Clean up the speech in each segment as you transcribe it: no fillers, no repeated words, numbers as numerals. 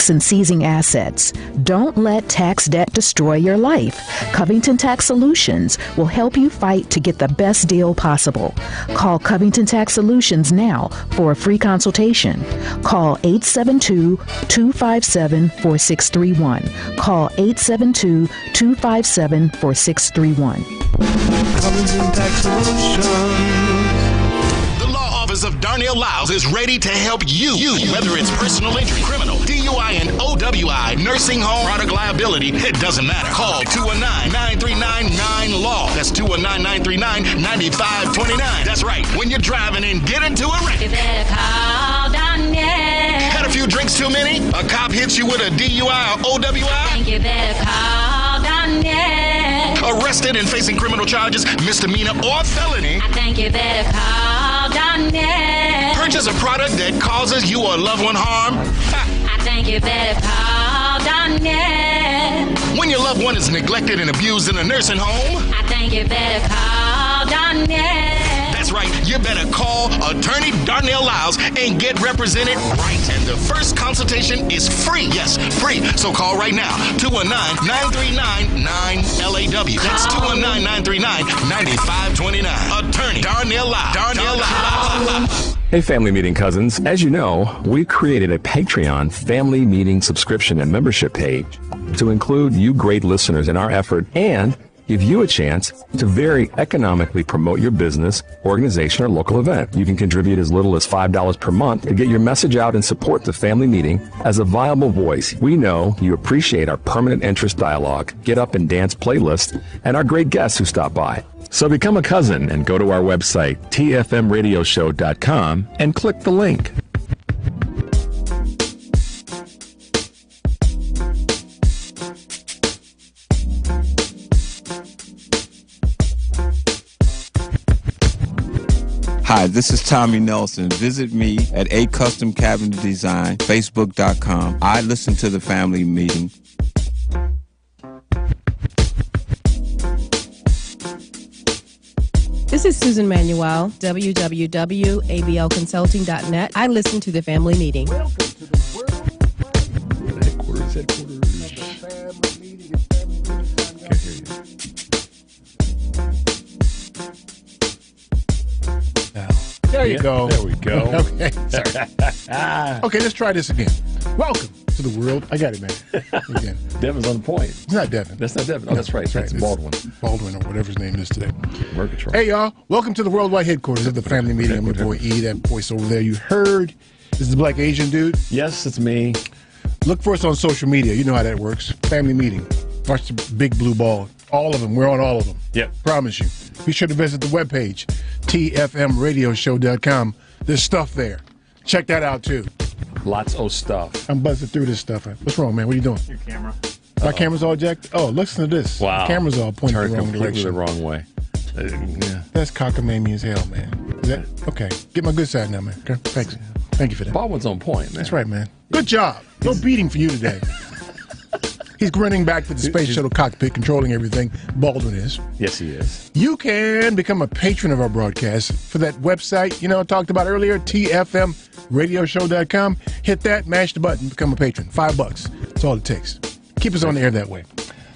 tax and seizing assets. Don't let tax debt destroy your life. Covington Tax Solutions will help you fight to get the best deal possible. Call Covington Tax Solutions now for a free consultation. Call 872-257-4631. Call 872-257-4631. Covington Tax Solutions. Of Darnell Lyles is ready to help you. Whether it's personal injury, criminal, DUI, and OWI, nursing home, product liability, it doesn't matter. Call 219-939-9LAW. That's 219-939-9529. That's right. When you're driving and get into a wreck. You better call Darnell. Had a few drinks too many? A cop hits you with a DUI or OWI? I think you better call Darnell. Arrested and facing criminal charges, misdemeanor or felony? I think you better call Darnell. Purchase a product that causes you or a loved one harm? I think you better call Darnell. When your loved one is neglected and abused in a nursing home? I think you better call Darnell. That's right, you better call Attorney Darnell Lyles and get represented right. And the first consultation is free. Yes, free. So call right now. 219-939-9LAW. That's 219-939-9529. Attorney Darnell Lyles. Darnell Lyles. Hey, Family Meeting cousins. As you know, we created a Patreon Family Meeting subscription and membership page to include you great listeners in our effort and give you a chance to very economically promote your business, organization, or local event. You can contribute as little as $5 per month to get your message out and support the Family Meeting as a viable voice. We know you appreciate our permanent interest dialogue, get up and dance playlist, and our great guests who stop by. So become a cousin and go to our website, tfmradioshow.com, and click the link. Hi, this is Tommy Nelson. Visit me at A Custom Cabinet Design, Facebook.com. I listen to the Family Meeting. This is Susan Manuel, www.ablconsulting.net. I listen to the Family Meeting. Welcome to the world. Headquarters. Can't hear you. There you go. There we go. Okay, sorry. Okay, let's try this again. Welcome to the world. I got it, man. Again. Devin's on point. It's not Devin. That's not Devin. Oh, that's right. That's Baldwin. Baldwin, or whatever his name is today. Murgatroyd. Hey, y'all. Welcome to the worldwide headquarters of the Family Meeting. I'm your boy E. That voice over there you heard is the Black Asian dude. Yes, it's me. Look for us on social media. You know how that works. Family Meeting. Watch the big blue ball. All of them. We're on all of them. Yep. Promise you. Be sure to visit the webpage, tfmradioshow.com. There's stuff there. Check that out, too. Lots of stuff. I'm buzzing through this stuff. What's wrong, man? What are you doing? Your camera. My camera's all jacked? Oh, listen to this. Wow. The camera's all pointing Turned the wrong completely direction. the wrong way. Yeah. That's cockamamie as hell, man. Is that okay? Get my good side now, man. Okay, thanks. Thank you for that. Baldwin's on point, man. That's right, man. Good job. No beating for you today. He's grinning back to the space shuttle cockpit, controlling everything. Baldwin is. Yes, he is. You can become a patron of our broadcast for that website, I talked about earlier, tfmradioshow.com. Hit that, mash the button, become a patron. $5. That's all it takes. Keep us on the air that way.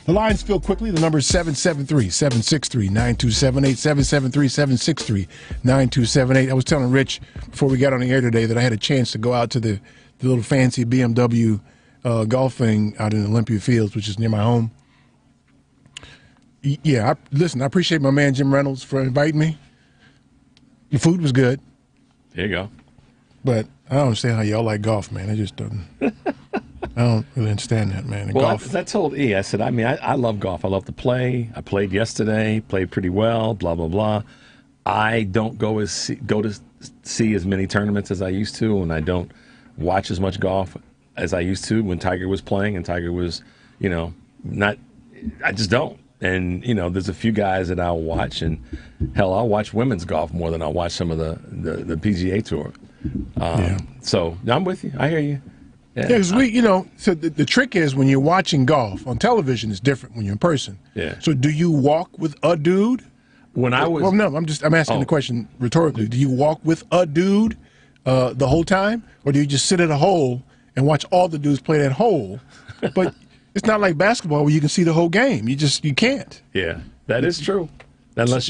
The lines fill quickly. The number is 773-763-9278, 773-763-9278. I was telling Rich before we got on the air today that I had a chance to go out to the little fancy BMW golf thing out in Olympia Fields, which is near my home. Yeah, I appreciate my man Jim Reynolds for inviting me. The food was good. There you go. But I don't understand how y'all like golf, man. I just don't. I don't really understand that, man. Well, golf. I told E, I said, I love golf. I love to play. I played yesterday, played pretty well, blah, blah, blah. I don't go to see as many tournaments as I used to, and I don't watch as much golf as I used to when Tiger was playing, and Tiger was, not, I just don't. And, there's a few guys that I'll watch, and hell, I'll watch women's golf more than I'll watch some of the PGA Tour. So I'm with you. I hear you. Yeah, because so the trick is when you're watching golf on television is different when you're in person. Yeah. So do you walk with a dude? When I was... Well, no, I'm asking the question rhetorically. Do you walk with a dude the whole time? Or do you just sit at a hole and watch all the dudes play that hole. But it's not like basketball where you can see the whole game. You can't. Yeah, that is true. Unless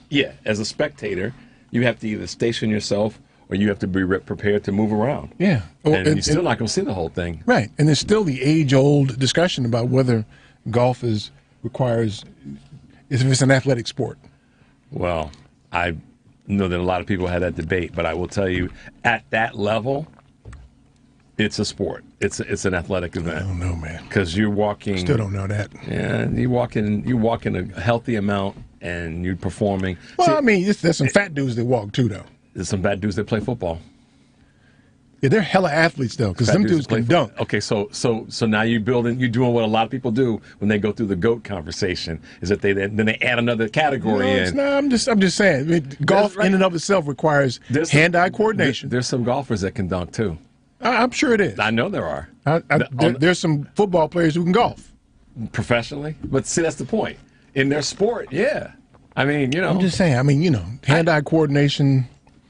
yeah, as a spectator, you have to either station yourself or you have to be prepared to move around. Yeah. And you're still not going to see the whole thing. Right. And there's still the age-old discussion about whether golf if it's an athletic sport. Well, I know that a lot of people had that debate, but I will tell you, at that level, it's a sport. It's an athletic event. I don't know, man. Because you're walking. Still don't know that. Yeah, you walk in a healthy amount, and you're performing. Well, I mean, there's some fat dudes that walk too, though. There's some bad dudes that play football. Yeah, they're hella athletes though, because them dudes can dunk. Okay, so now you're doing what a lot of people do when they go through the GOAT conversation, is that they add another category in. No, I'm just saying. I mean, golf in and of itself requires hand-eye coordination. There's some golfers that can dunk too. I'm sure it is. I know there are. There's some football players who can golf professionally, but see, that's the point. In their sport, yeah. I mean, I'm just saying. I mean, hand-eye coordination.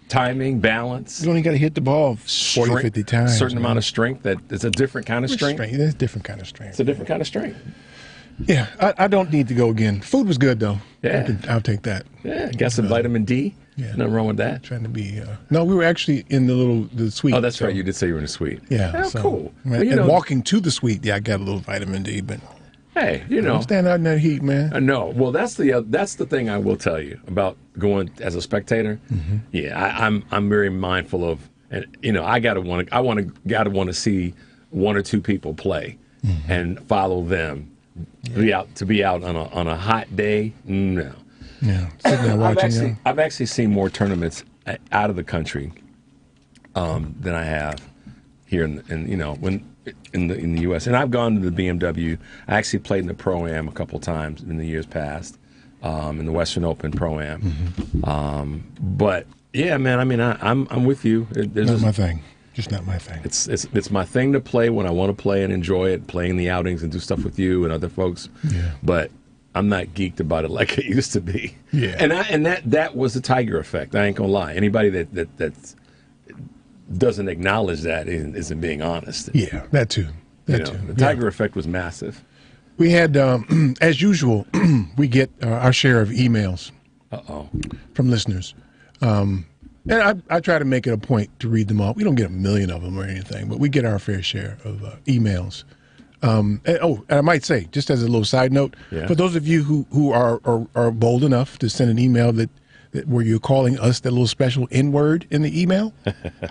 Timing, balance. You only got to hit the ball 40, 50 times. A certain amount of strength. It's a different kind of strength. There's a different kind of strength. It's a different kind of strength. Yeah, I don't need to go again. Food was good, though. Yeah. I'll take that. Yeah, got some vitamin D. Yeah. Nothing wrong with that. Trying to be. No, we were actually in the suite. Oh, that's right. You did say you were in the suite. Yeah. Cool. And walking to the suite, I got a little vitamin D, but. Hey, stand out in that heat, man. No, well, that's the thing I will tell you about going as a spectator. Mm-hmm. Yeah, I'm very mindful of, and I gotta want to see one or two people play, and follow them. Yeah. Be out on a hot day. No. Yeah, sitting there watching. I've actually seen more tournaments out of the country than I have here in the U.S. And I've gone to the BMW. I actually played in the Pro-Am a couple times in the years past, in the Western Open Pro-Am. Mm-hmm. But yeah, man, I mean, I'm with you. Not my thing. Just not my thing. It's my thing to play when I want to play and enjoy it, playing the outings and do stuff with you and other folks. Yeah. But I'm not geeked about it like it used to be. Yeah. And that was the Tiger effect. I ain't gonna lie. Anybody that's doesn't acknowledge that isn't being honest. Yeah, that too. The Tiger effect was massive. We had, as usual, we get our share of emails from listeners. And I try to make it a point to read them all. We don't get a million of them or anything, but we get our fair share of emails. And I might say, just as a little side note, for those of you who are bold enough to send an email that where you're calling us that little special N-word in the email,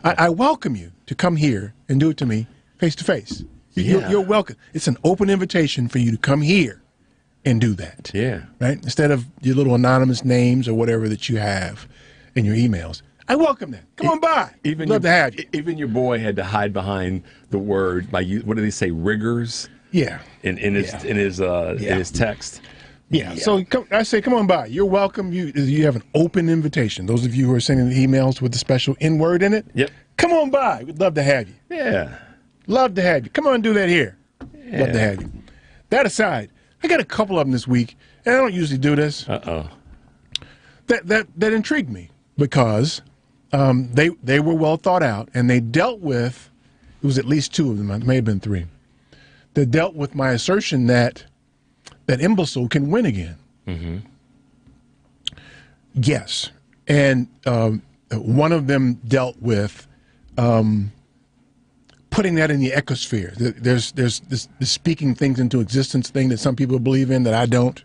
I welcome you to come here and do it to me face to face. You're welcome. It's an open invitation for you to come here and do that. Yeah. Right? Instead of your little anonymous names or whatever that you have in your emails. I welcome that. Come on by. Love to have you. Even your boy had to hide behind the word what do they say? Riggers. Yeah. In his text. Yeah. So I say, come on by. You're welcome. You have an open invitation. Those of you who are sending the emails with the special N-word in it. Yep. Come on by. We'd love to have you. Yeah. Love to have you. Come on and do that here. Yeah. Love to have you. That aside, I got a couple of them this week, and I don't usually do this. That intrigued me because they were well thought out, and they dealt with. It was at least two of them. It may have been three. They dealt with my assertion that imbecile can win again. Mm-hmm. Yes, and one of them dealt with putting that in the ecosphere. There's this speaking things into existence thing that some people believe in that I don't.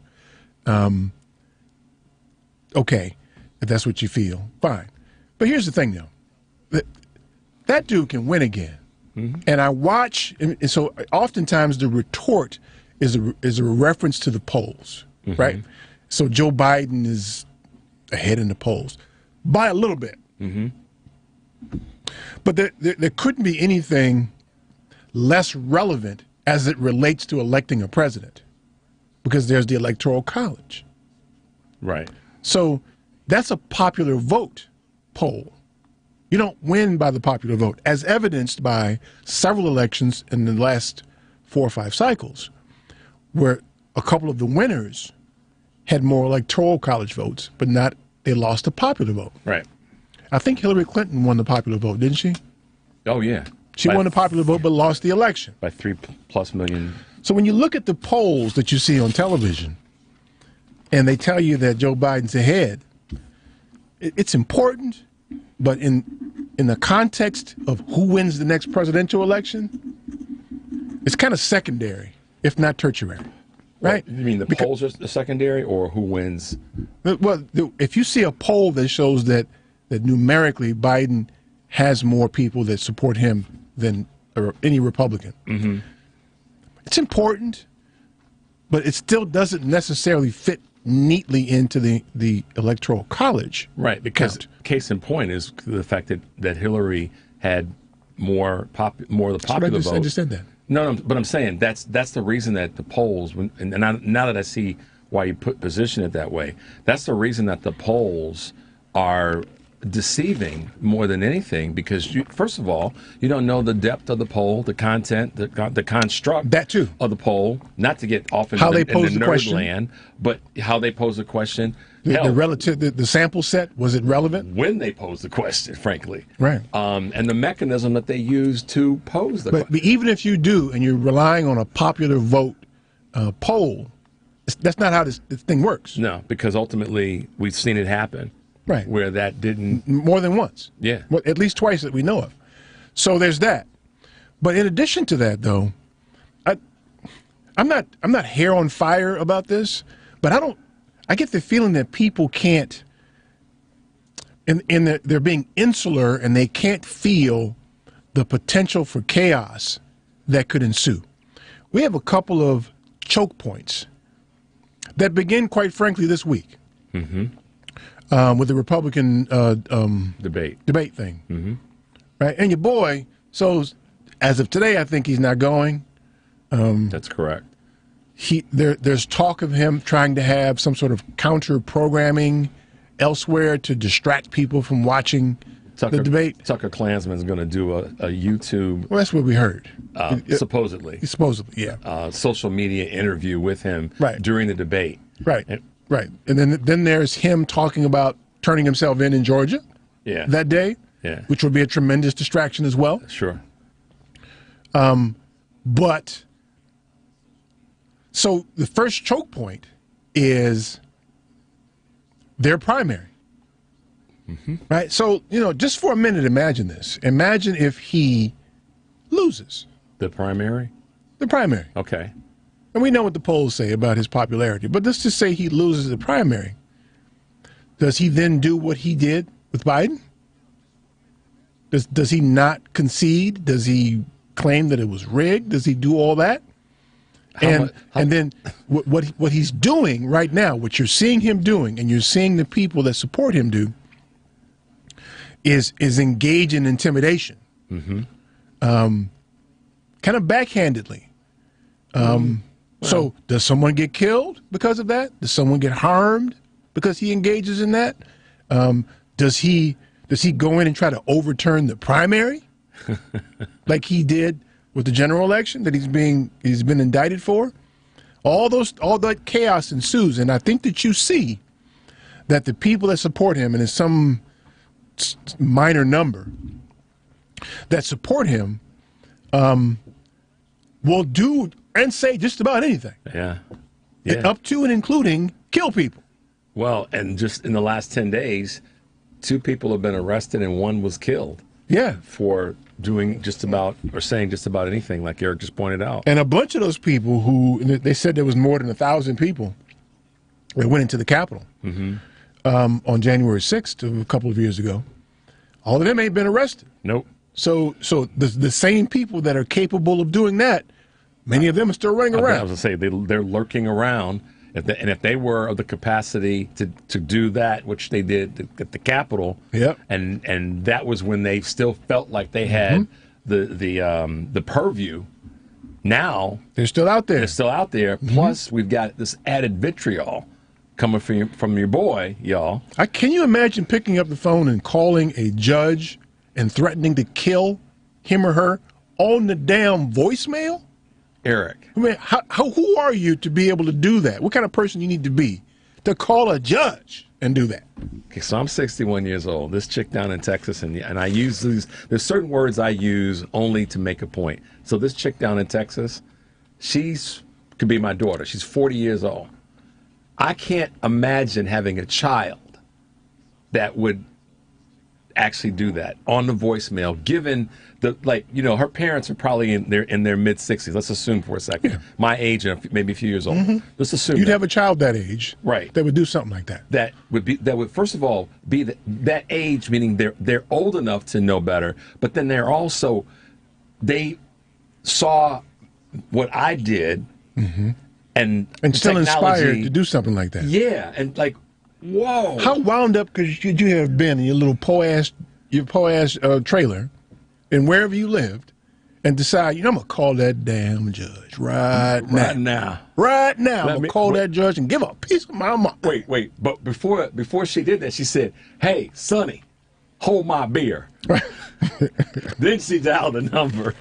Okay, if that's what you feel, fine. But here's the thing, though. That dude can win again. Mm-hmm. And I watch, and so oftentimes the retort is a reference to the polls, mm-hmm. right? So Joe Biden is ahead in the polls by a little bit. Mm-hmm. But there couldn't be anything less relevant as it relates to electing a president because there's the Electoral College. Right. So that's a popular vote poll. You don't win by the popular vote, as evidenced by several elections in the last 4 or 5 cycles, where a couple of the winners had more Electoral College votes, but they lost the popular vote. Right. I think Hillary Clinton won the popular vote, didn't she? Oh, yeah. She won the popular vote but lost the election. By 3+ million. So when you look at the polls that you see on television and they tell you that Joe Biden's ahead, it's important, but in the context of who wins the next presidential election, it's kind of secondary, if not tertiary. Right? You mean the polls are secondary, or who wins? Well, if you see a poll that shows that numerically Biden has more people that support him than any Republican, it's important, but it still doesn't necessarily fit neatly into the Electoral College. Right, because case in point is the fact that Hillary had more of the popular vote. I just said that. No, but I'm saying that's the reason that the polls, and now that I see why you position it that way, that's the reason that the polls are deceiving more than anything, because first of all, you don't know the depth of the poll, the content, the construct that too of the poll. Not to get off in how the they pose the nerd question, land, but how they pose the question. The sample set, was it relevant? When they pose the question, frankly. Right. And the mechanism that they use to pose the question. But even if you do, and you're relying on a popular vote poll, that's not how this thing works. No, because ultimately we've seen it happen. Right. Where that didn't. More than once. Yeah. Well, at least twice that we know of. So there's that. But in addition to that, though, I'm not hair on fire about this, but I get the feeling that people can't, they're being insular and they can't feel the potential for chaos that could ensue. We have a couple of choke points that begin, quite frankly, this week with the Republican debate thing. Right? And your boy, so as of today, I think he's not going. That's correct. There's talk of him trying to have some sort of counter programming elsewhere to distract people from watching the debate. Tucker Klansman's going to do a YouTube. Well, that's what we heard. Supposedly, yeah. Social media interview with him during the debate. Right. And then there's him talking about turning himself in Georgia. Yeah. That day. Yeah. Which would be a tremendous distraction as well. Sure. But. So the first choke point is their primary, right? So, just for a minute, imagine this. Imagine if he loses. The primary? The primary. Okay. And we know what the polls say about his popularity, but let's just say he loses the primary. Does he then do what he did with Biden? Does he not concede? Does he claim that it was rigged? Does he do all that? And then what he's doing right now, what you're seeing him doing, and you're seeing the people that support him do, is engage in intimidation, kind of backhandedly. So does someone get killed because of that? Does someone get harmed because he engages in that? Does he go in and try to overturn the primary, like he did with the general election that he's been indicted for? All that chaos ensues, and I think that you see that the people that support him, and in some minor number that support him, will do and say just about anything. Yeah. Up to and including kill people. Well, and just in the last 10 days, 2 people have been arrested and 1 was killed. Yeah. For doing just about or saying just about anything, like Eric just pointed out. And a bunch of those people they said there was more than 1,000 people that went into the Capitol on January 6th, a couple of years ago. All of them ain't been arrested. Nope. So the same people that are capable of doing that, many of them are still running around. I was going to say, they're lurking around. If they were of the capacity to do that, which they did at the Capitol, and that was when they still felt like they had the purview. Now they're still out there. Plus, we've got this added vitriol coming from your boy, y'all. Can you imagine picking up the phone and calling a judge and threatening to kill him or her on the damn voicemail? Eric. I mean, who are you to be able to do that? What kind of person you need to be to call a judge and do that. Okay, so I'm 61 years old. This chick down in Texas, and I use these. There's certain words I use only to make a point. So this chick down in Texas, could be my daughter. She's 40 years old. I can't imagine having a child that would actually do that on the voicemail, given her parents are probably in their mid 60s. Let's assume for a second, my age and maybe a few years old. Let's assume you'd have a child that age, right, that would do something like that. That would first of all be that age, meaning they're old enough to know better, but then they saw what I did, and still inspired to do something like that. Yeah, and whoa! How wound up could you have been in your little po ass trailer, and wherever you lived, and decide, I'm gonna call that damn judge right now. I'm gonna call that judge and give a piece of my mind. Wait! But before she did that, she said, "Hey, Sonny, hold my beer." Then she dialed the number.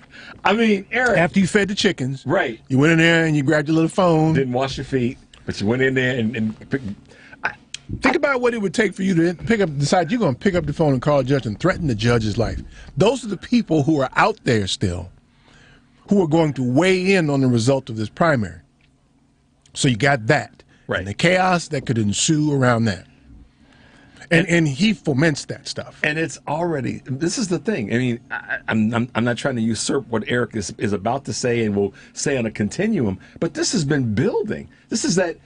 I mean, Eric. After you fed the chickens, right? You went in there and you grabbed your little phone. Didn't wash your feet, but you went in there and think about what it would take for you to decide you're going to pick up the phone and call a judge and threaten the judge's life. Those are the people who are out there still, who are going to weigh in on the result of this primary. So you got that, right? And the chaos that could ensue around that. And he foments that stuff. And it's already, this is the thing. I mean, I'm not trying to usurp what Eric is about to say and will say on a continuum, but this has been building. This is that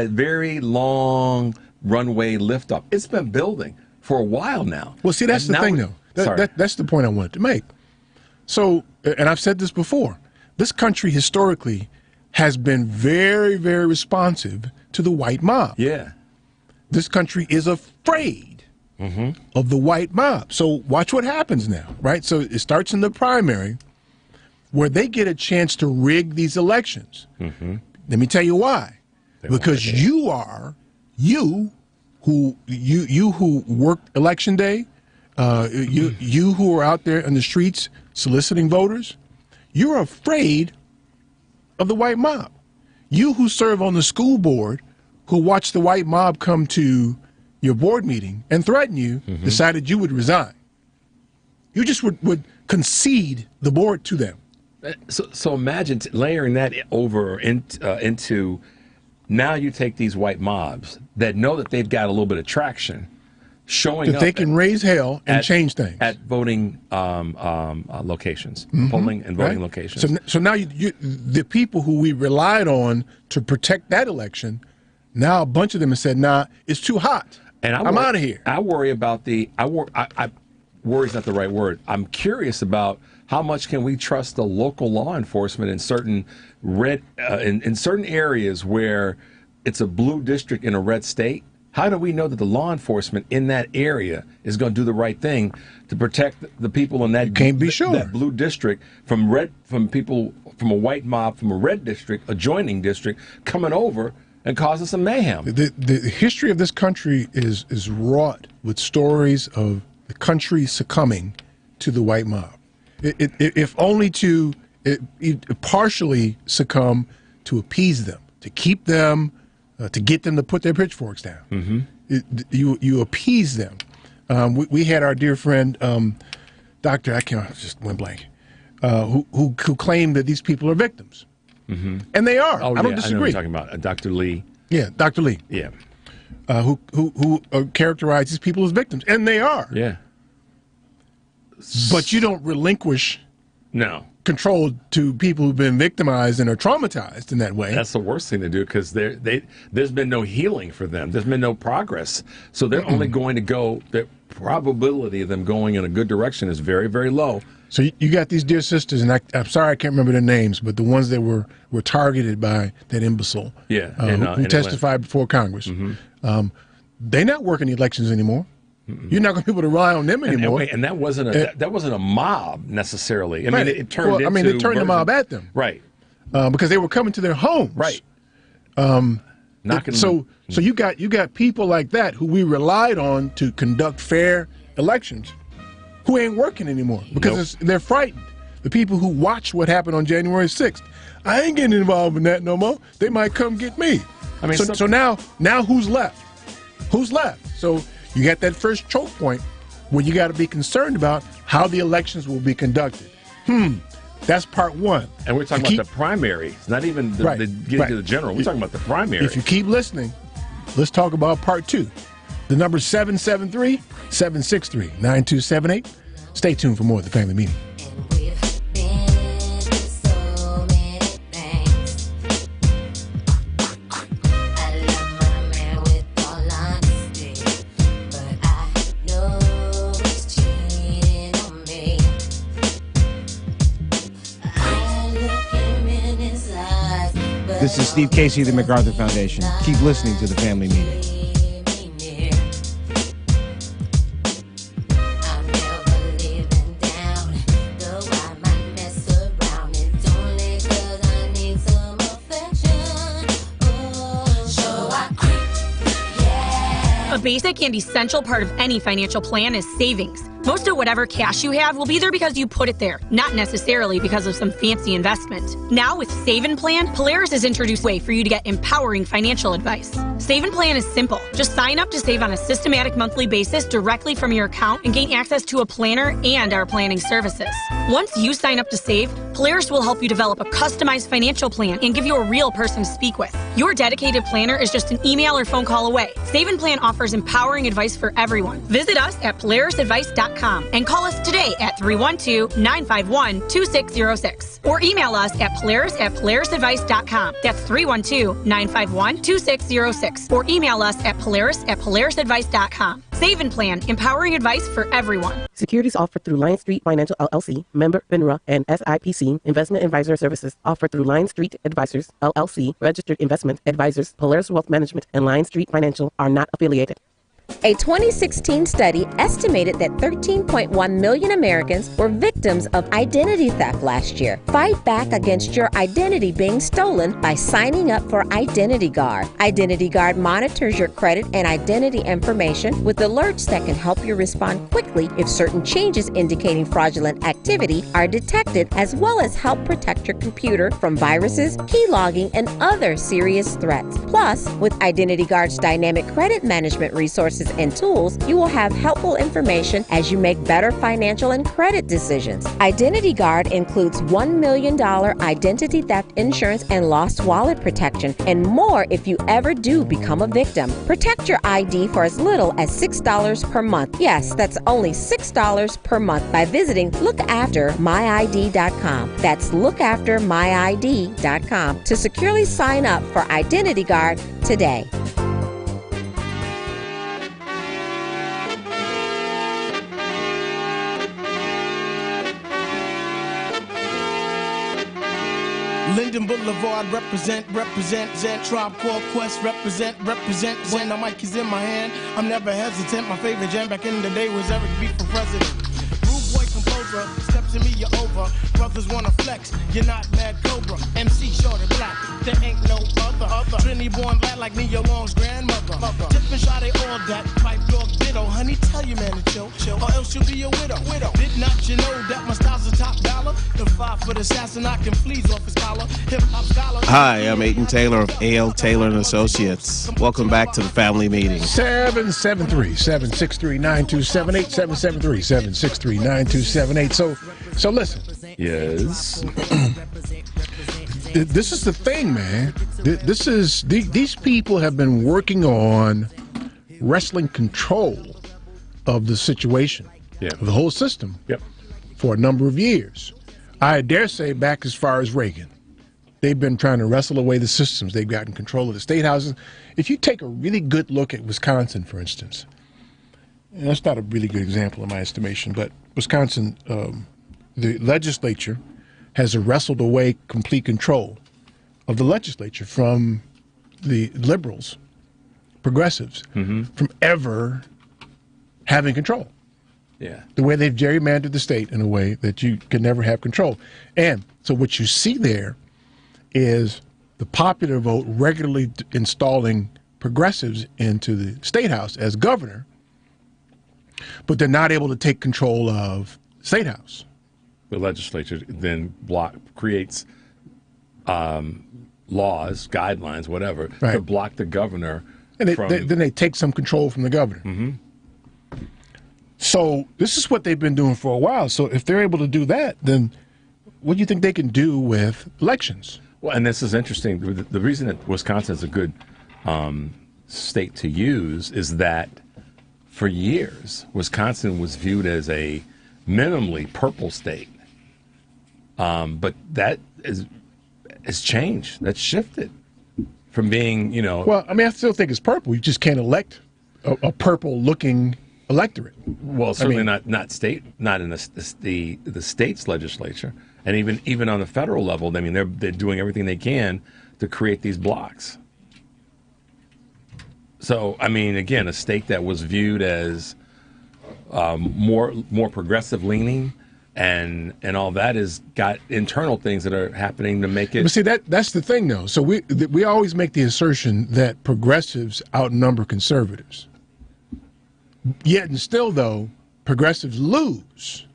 very long runway lift up. It's been building for a while now. Well, see, that's the thing, though. That's the point I wanted to make. So, and I've said this before, this country historically has been very, very responsive to the white mob. Yeah. This country is afraid of the white mob. So watch what happens now, right? So it starts in the primary where they get a chance to rig these elections. Let me tell you why. Because you who worked election day, you who are out there in the streets soliciting voters, you're afraid of the white mob. You who serve on the school board, who watched the white mob come to your board meeting and threaten you, decided you would resign. You just would concede the board to them. So imagine layering that over into now you take these white mobs that know that they've got a little bit of traction, showing that up they can raise hell and change things at voting locations, polling and voting locations. So now the people who we relied on to protect that election, now a bunch of them have said, "Nah, it's too hot, and I'm out of here." I worry about worry is not the right word. I'm curious about how much can we trust the local law enforcement in certain in certain areas where it's a blue district in a red state. How do we know that the law enforcement in that area is going to do the right thing to protect the people in that that blue district from people from a white mob from a red district, adjoining district, coming over and causing some mayhem? The history of this country is wrought with stories of the country succumbing to the white mob. If only to partially succumb to appease them, to keep them, to get them to put their pitchforks down. You appease them. We had our dear friend, Dr. I just went blank, who claimed that these people are victims. And they are. I don't disagree. I know what you're talking about. Dr. Lee. Yeah, Dr. Lee. Yeah. Who characterizes these people as victims. And they are. Yeah. But you don't relinquish control to people who've been victimized and are traumatized in that way. That's the worst thing to do because there's been no healing for them. There's been no progress. So they're only going to go, the probability of them going in a good direction is very, very low. So you got these dear sisters, and I'm sorry I can't remember their names, but the ones that were targeted by that imbecile who testified before Congress. They're not working the elections anymore. You're not going to be able to rely on them anymore. And that wasn't a mob necessarily. I mean, it turned into. They turned the mob at them, right? Because they were coming to their homes, right? So you got people like that who we relied on to conduct fair elections, who ain't working anymore because they're frightened. The people who watch what happened on January 6th, I ain't getting involved in that no more. They might come get me. I mean, so now who's left? Who's left? So you got that first choke point where you got to be concerned about how the elections will be conducted. That's part one. And we're talking about the primary, not even the getting to the general. We're talking about the primary. If you keep listening, let's talk about part two. The number 773-763-9278. Stay tuned for more of the Family Meeting. This is Steve Casey of the MacArthur Foundation. Keep listening to the Family Meeting. A basic and essential part of any financial plan is savings. Most of whatever cash you have will be there because you put it there, not necessarily because of some fancy investment. Now with Save and Plan, Polaris has introduced a way for you to get empowering financial advice. Save and Plan is simple. Just sign up to save on a systematic monthly basis directly from your account and gain access to a planner and our planning services. Once you sign up to save, Polaris will help you develop a customized financial plan and give you a real person to speak with. Your dedicated planner is just an email or phone call away. Save and Plan offers empowering advice for everyone. Visit us at polarisadvice.com and call us today at 312-951-2606 or email us at polarisadvice.com. That's 312-951-2606 or email us at polarisadvice.com. Save and Plan, empowering advice for everyone. Securities offered through Lion Street Financial LLC, member FINRA and SIPC. Investment advisor services offered through Lion Street Advisors LLC, registered investment advisors. Polaris Wealth Management and Lion Street Financial are not affiliated. A 2016 study estimated that 13.1 million Americans were victims of identity theft last year. Fight back against your identity being stolen by signing up for Identity Guard. Identity Guard monitors your credit and identity information with alerts that can help you respond quickly if certain changes indicating fraudulent activity are detected, as well as help protect your computer from viruses, keylogging, and other serious threats. Plus, with Identity Guard's dynamic credit management resources and tools, you will have helpful information as you make better financial and credit decisions. Identity Guard includes $1 million identity theft insurance and lost wallet protection, and more if you ever do become a victim. Protect your ID for as little as $6 per month. Yes, that's only $6 per month by visiting lookaftermyid.com. That's lookaftermyid.com to securely sign up for Identity Guard today. Linden Boulevard, represent, Tribe Called Quest, represent, when the mic is in my hand, I'm never hesitant, my favorite jam back in the day was Eric B for president. Rude boy composer, step to me, you're over, brothers wanna flex, you're not Mad Cobra, MC short and black, there ain't no other, Trinity born black like Neo Long's grandmother, different shot they all that, pipe dog ditto, honey tell your man to chill, or else you'll be a widow, did not you know that my style's a top dollar, the 5-foot assassin I can fleas off his collar, hip-hop scholar. Hi, I'm Aiden Taylor of A.L. Taylor & Associates. Welcome back to the Family Meeting. 773-763-9278, 773-763-9278. So listen. Yes. This is the thing, man. These people have been working on wrestling control of the situation, of the whole system, for a number of years. I dare say back as far as Reagan. They've been trying to wrestle away the systems. They've gotten control of the state houses. If you take a really good look at Wisconsin, for instance, and that's not a really good example in my estimation, but Wisconsin, the legislature has wrestled away complete control of the legislature from the liberals, progressives, from ever having control. Yeah. The way they've gerrymandered the state in a way that you can never have control. And so what you see there is the popular vote regularly installing progressives into the state house as governor, but they're not able to take control of the state house. The legislature then creates laws, guidelines, whatever, to block the governor And then they take some control from the governor. So this is what they've been doing for a while. So if they're able to do that, then what do you think they can do with elections? Well, and this is interesting. The reason that Wisconsin is a good state to use is that for years, Wisconsin was viewed as a minimally purple state. But that has changed. That's shifted from being, Well, I mean, I still think it's purple. You just can't elect a purple-looking electorate. Well, certainly not in the state's legislature, and even on the federal level. I mean, they're doing everything they can to create these blocks. So, I mean, again, a state that was viewed as more progressive leaning and all that has got internal things that are happening to make it. But see, that's the thing, though. So we always make the assertion that progressives outnumber conservatives. Yet and still, though, progressives lose.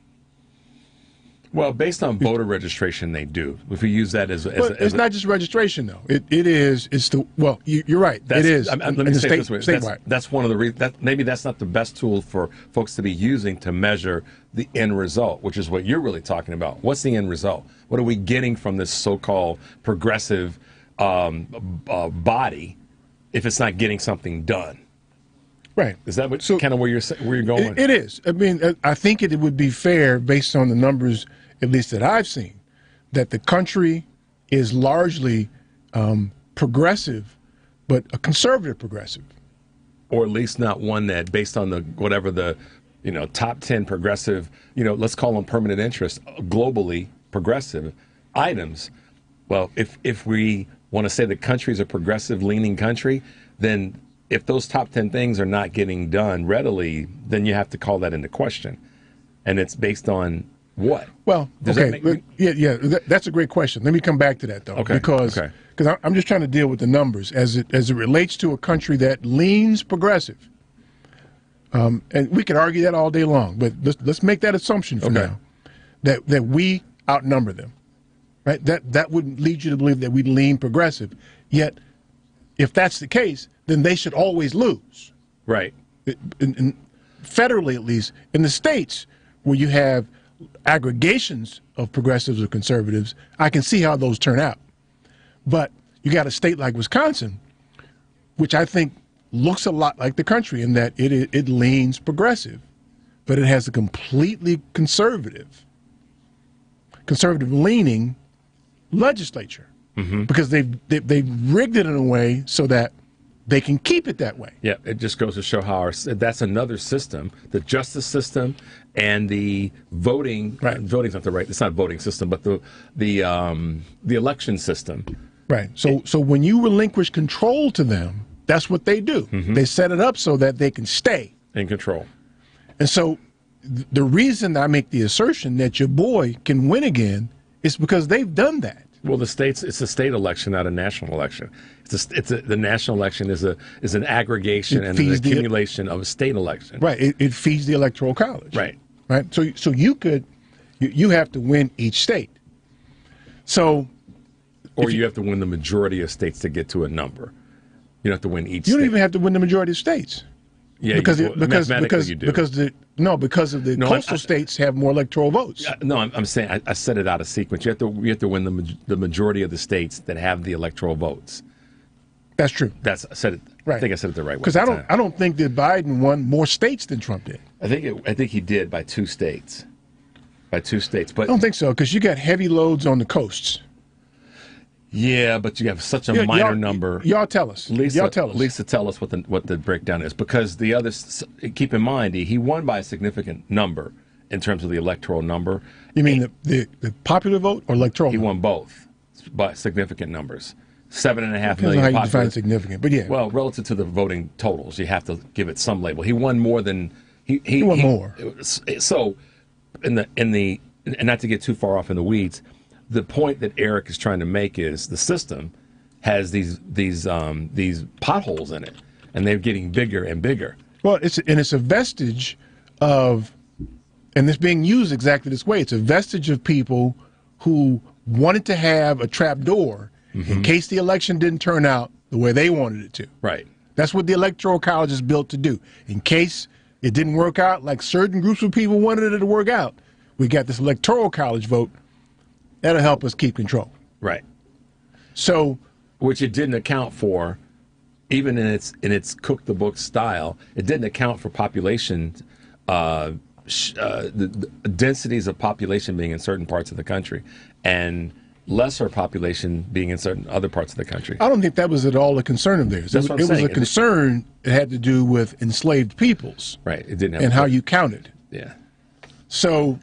Well, based on voter registration, they do. If we use that as it's not just registration, though. You're right. It is. Let me say it this way. Statewide. That's one of the reasons. Maybe that's not the best tool for folks to be using to measure the end result, which is what you're really talking about. What's the end result? What are we getting from this so-called progressive body if it's not getting something done? Right. Is that kind of where you're going? It is. I mean, I think it would be fair, based on the numbers, at least that I've seen, that the country is largely progressive, but a conservative progressive. Or at least not one that, based on the top 10 progressive, let's call them permanent interest, globally progressive items. Well, if we want to say the country is a progressive leaning country, then if those top 10 things are not getting done readily, then you have to call that into question. And it's based on what? Well, that's a great question. Let me come back to that, though. Okay. Because I'm just trying to deal with the numbers as it relates to a country that leans progressive. And we can argue that all day long, but let's make that assumption for now, that we outnumber them. Right? That would lead you to believe that we lean progressive. Yet, if that's the case, then they should always lose. Right. Federally, at least, in the states where you have aggregations of progressives or conservatives, I can see how those turn out. But you got a state like Wisconsin, which I think looks a lot like the country in that it leans progressive, but it has a completely conservative leaning legislature. Because they've rigged it in a way so that they can keep it that way. Yeah, it just goes to show how that's another system, the justice system and the voting. Right. Voting's not the right. It's not a voting system, but the election system. Right. So when you relinquish control to them, that's what they do. They set it up so that they can stay in control. And so the reason I make the assertion that your boy can win again is because they've done that. Well, it's a state election, not a national election. The national election is an aggregation and an accumulation of a state election. Right. It feeds the Electoral College. Right. Right. So you have to win each state. So, or you have to win the majority of states to get to a number. You don't have to win each. You don't even have to win the majority of states. Yeah, because you do. Because of the coastal states have more electoral votes. No, I'm saying I said it out of sequence. You have to win the majority of the states that have the electoral votes. That's true. I said it. Right. I think I said it the right way. Because I don't think that Biden won more states than Trump did. I think he did by 2 states. But I don't think so, because you got heavy loads on the coasts. Yeah, but you have such a minor number. Y'all tell us. Lisa, tell us what the breakdown is, because the others. Keep in mind, he won by a significant number in terms of the electoral number. You mean the popular vote or electoral? He won both by significant numbers. 7.5 million. Depends on how you define significant, but yeah. Well, relative to the voting totals, you have to give it some label. He won more than he won more. So, and not to get too far off in the weeds. The point that Eric is trying to make is the system has these potholes in it, and they're getting bigger and bigger. Well, it's a vestige of, and it's being used exactly this way. It's a vestige of people who wanted to have a trap door in case the election didn't turn out the way they wanted it to. Right. That's what the Electoral College is built to do. In case it didn't work out like certain groups of people wanted it to work out, we got this Electoral College vote. That'll help us keep control. Right. So, which it didn't account for, even in its cook the book style. It didn't account for population, the densities of population being in certain parts of the country, and lesser population being in certain other parts of the country. I don't think that was at all a concern of theirs. That's what I'm saying. saying. Was a concern. It had to do with enslaved peoples. Right. It didn't have and how you counted. Yeah. So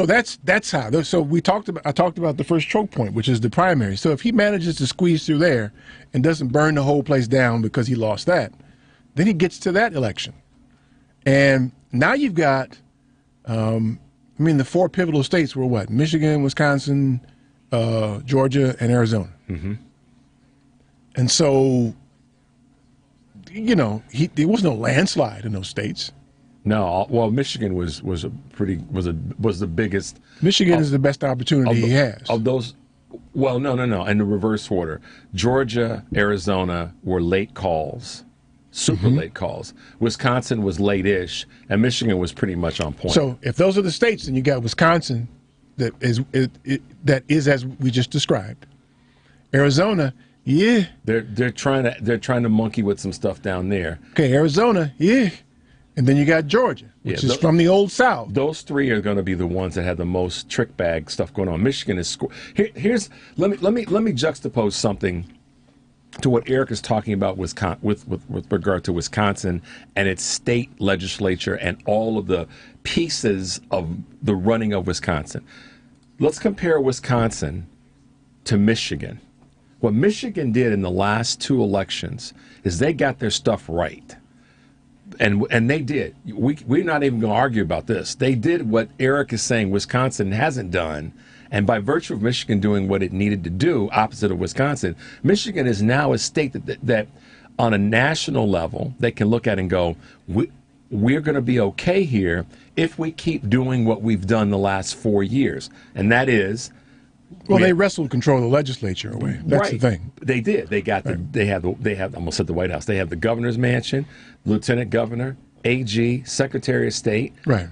that's how. So I talked about the first choke point, which is the primary. So if he manages to squeeze through there and doesn't burn the whole place down because he lost that, then he gets to that election. And now you've got, the four pivotal states were what? Michigan, Wisconsin, Georgia, and Arizona. Mm-hmm. And so, there was no landslide in those states. No, well, Michigan was the biggest. Michigan is the best opportunity he has. Of those, well, no. In the reverse order, Georgia, Arizona were late calls, super late calls. Wisconsin was late-ish, and Michigan was pretty much on point. So if those are the states, then you got Wisconsin, that is as we just described. Arizona, yeah, they're trying to monkey with some stuff down there. Okay, Arizona, yeah. And then you got Georgia, which is from the old South. Those three are going to be the ones that have the most trick bag stuff going on. Michigan is let me juxtapose something to what Eric is talking about with regard to Wisconsin and its state legislature and all of the pieces of the running of Wisconsin. Let's compare Wisconsin to Michigan. What Michigan did in the last two elections is they got their stuff right. And they did. We're not even going to argue about this. They did what Eric is saying Wisconsin hasn't done. And by virtue of Michigan doing what it needed to do, opposite of Wisconsin, Michigan is now a state that on a national level, they can look at and go, we're going to be okay here if we keep doing what we've done the last 4 years. And that is... Well, they wrestled control of the legislature away. That's right. the thing. They did. They got they have I almost said the White House. They have the governor's mansion, lieutenant governor, AG, secretary of state. Right.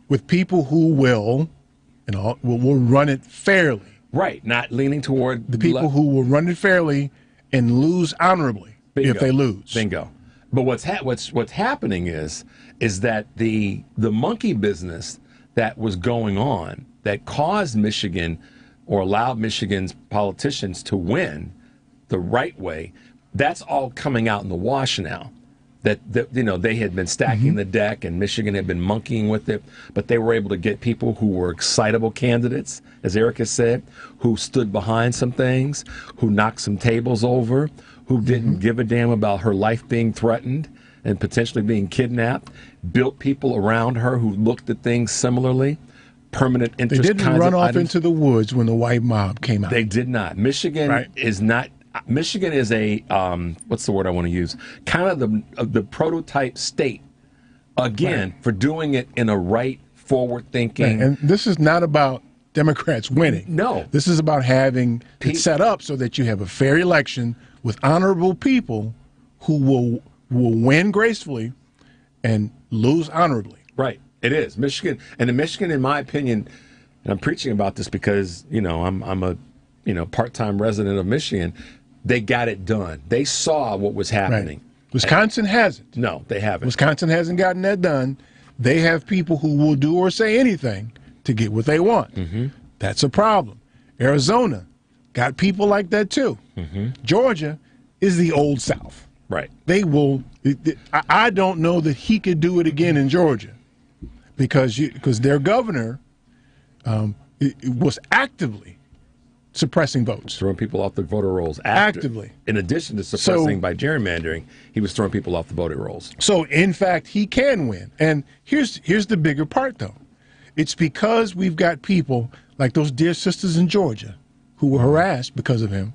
With people who will run it fairly. Right. Not leaning toward the people who will run it fairly and lose honorably. Bingo. If they lose. Bingo. But what's happening is that the monkey business that was going on that caused Michigan or allowed Michigan's politicians to win the right way, that's all coming out in the wash now. That they had been stacking the deck and Michigan had been monkeying with it, but they were able to get people who were excitable candidates, as Eric has said, who stood behind some things, who knocked some tables over, who didn't give a damn about her life being threatened and potentially being kidnapped, built people around her who looked at things similarly. Permanent interest. They didn't run off into the woods when the white mob came out. They did not. Michigan is not. Michigan is a what's the word I want to use? Kind of the prototype state again for doing it in a right, forward-thinking. Right. And this is not about Democrats winning. No, this is about having it set up so that you have a fair election with honorable people who will win gracefully and lose honorably. Right. It is Michigan, and in Michigan, in my opinion, and I'm preaching about this because I'm a part-time resident of Michigan. They got it done. They saw what was happening. Right. Wisconsin hasn't. No, they haven't. Wisconsin hasn't gotten that done. They have people who will do or say anything to get what they want. Mm-hmm. That's a problem. Arizona got people like that too. Mm-hmm. Georgia is the old South. Right. They will. I don't know that he could do it again in Georgia. Because their governor was actively suppressing votes. Throwing people off the voter rolls. Actively. In addition to suppressing by gerrymandering, he was throwing people off the voter rolls. So, in fact, he can win. And here's the bigger part, though. It's because we've got people like those dear sisters in Georgia who were harassed because of him,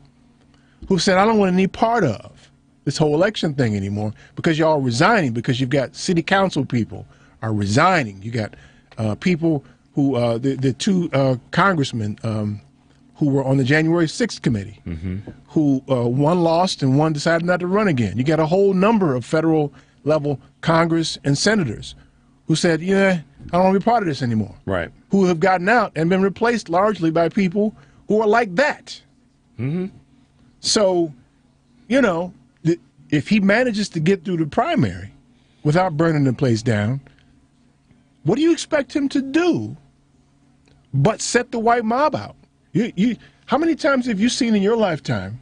who said, I don't want any part of this whole election thing anymore because y'all are resigning, because you've got city council people are resigning. You got people who the two congressmen, who were on the January 6th committee, who one lost and one decided not to run again. You got a whole number of federal level Congress and senators who said, I don't want to be part of this anymore. Right. Who have gotten out and been replaced largely by people who are like that. So, if he manages to get through the primary without burning the place down, what do you expect him to do but set the white mob out? How many times have you seen in your lifetime,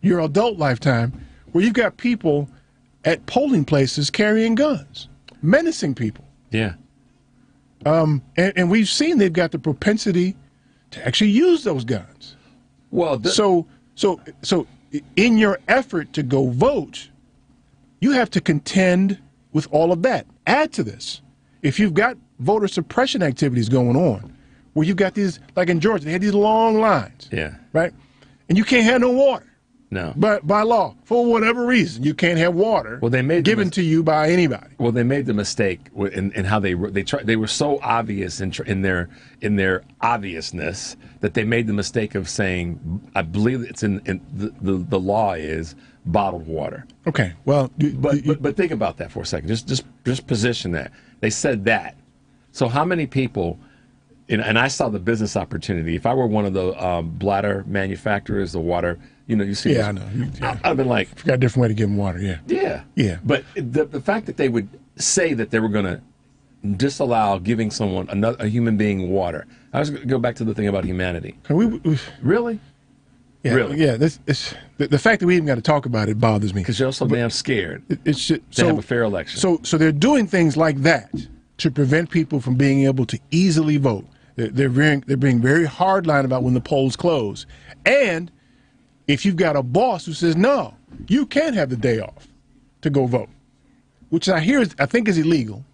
your adult lifetime, where you've got people at polling places carrying guns, menacing people? Yeah. And we've seen they've got the propensity to actually use those guns. Well, so in your effort to go vote, you have to contend with all of that. Add to this, if you've got voter suppression activities going on, where you've got these, like in Georgia, they had these long lines. Yeah. Right? And you can't have no water. No. But by law, for whatever reason, you can't have water given to you by anybody. Well, they made the mistake in how they were so obvious in their obviousness that they made the mistake of saying, I believe it's in the law is bottled water. Okay. Well, but think about that for a second. Just position that. They said that. So how many people? And I saw the business opportunity. If I were one of the bladder manufacturers, the water, you see. Yeah, I know. I've been like, forgot a different way to give them water. Yeah. Yeah. Yeah. But the fact that they would say that they were going to disallow giving someone a human being water. I was going to go back to the thing about humanity. Really? Yeah. Really? Yeah. The fact that we even got to talk about it bothers me. Because you're so damn scared. To have a fair election. So they're doing things like that to prevent people from being able to easily vote. They're being very hardline about when the polls close. And if you've got a boss who says, no, you can't have the day off to go vote, which I think is illegal.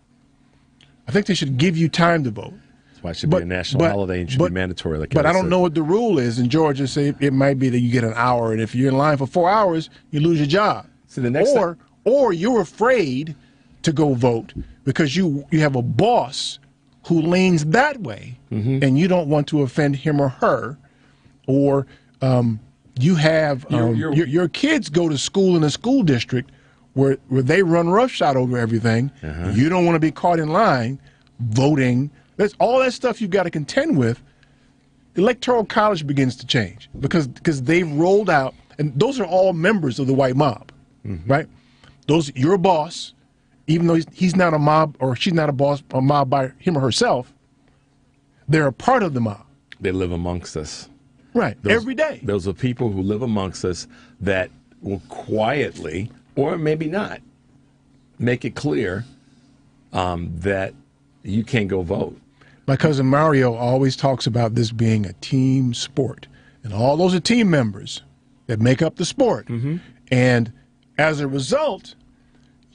I think they should give you time to vote. That's why it should be a national holiday and should be mandatory. Like but I don't know what the rule is in Georgia. Say it might be that you get an hour, and if you're in line for 4 hours, you lose your job. So the next or you're afraid to go vote because you have a boss who leans that way, and you don't want to offend him or her, or you have your kids go to school in a school district where they run roughshod over everything. You don't want to be caught in line voting. That's all that stuff you've got to contend with. The Electoral College begins to change because they've rolled out, and those are all members of the white mob, right? Your boss. Even though he's not a mob or she's not a mob by him or herself, they're a part of the mob. They live amongst us. Right, every day. Those are people who live amongst us that will quietly, or maybe not, make it clear that you can't go vote. My cousin Mario always talks about this being a team sport. And all those are team members that make up the sport. And as a result,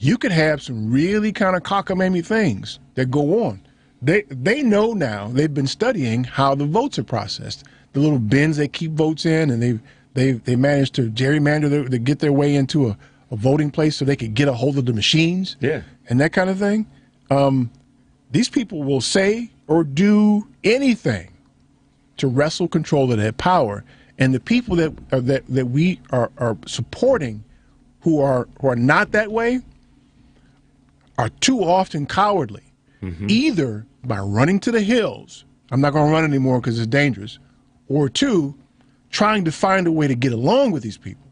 you could have some really kind of cockamamie things that go on. They know now, they've been studying how the votes are processed. The little bins they keep votes in, and they managed to gerrymander to get their way into a voting place so they could get a hold of the machines. Yeah. And that kind of thing. These people will say or do anything to wrestle control of that power. And the people that we are supporting who are not that way are too often cowardly, either by running to the hills, I'm not going to run anymore because it's dangerous, or two, trying to find a way to get along with these people.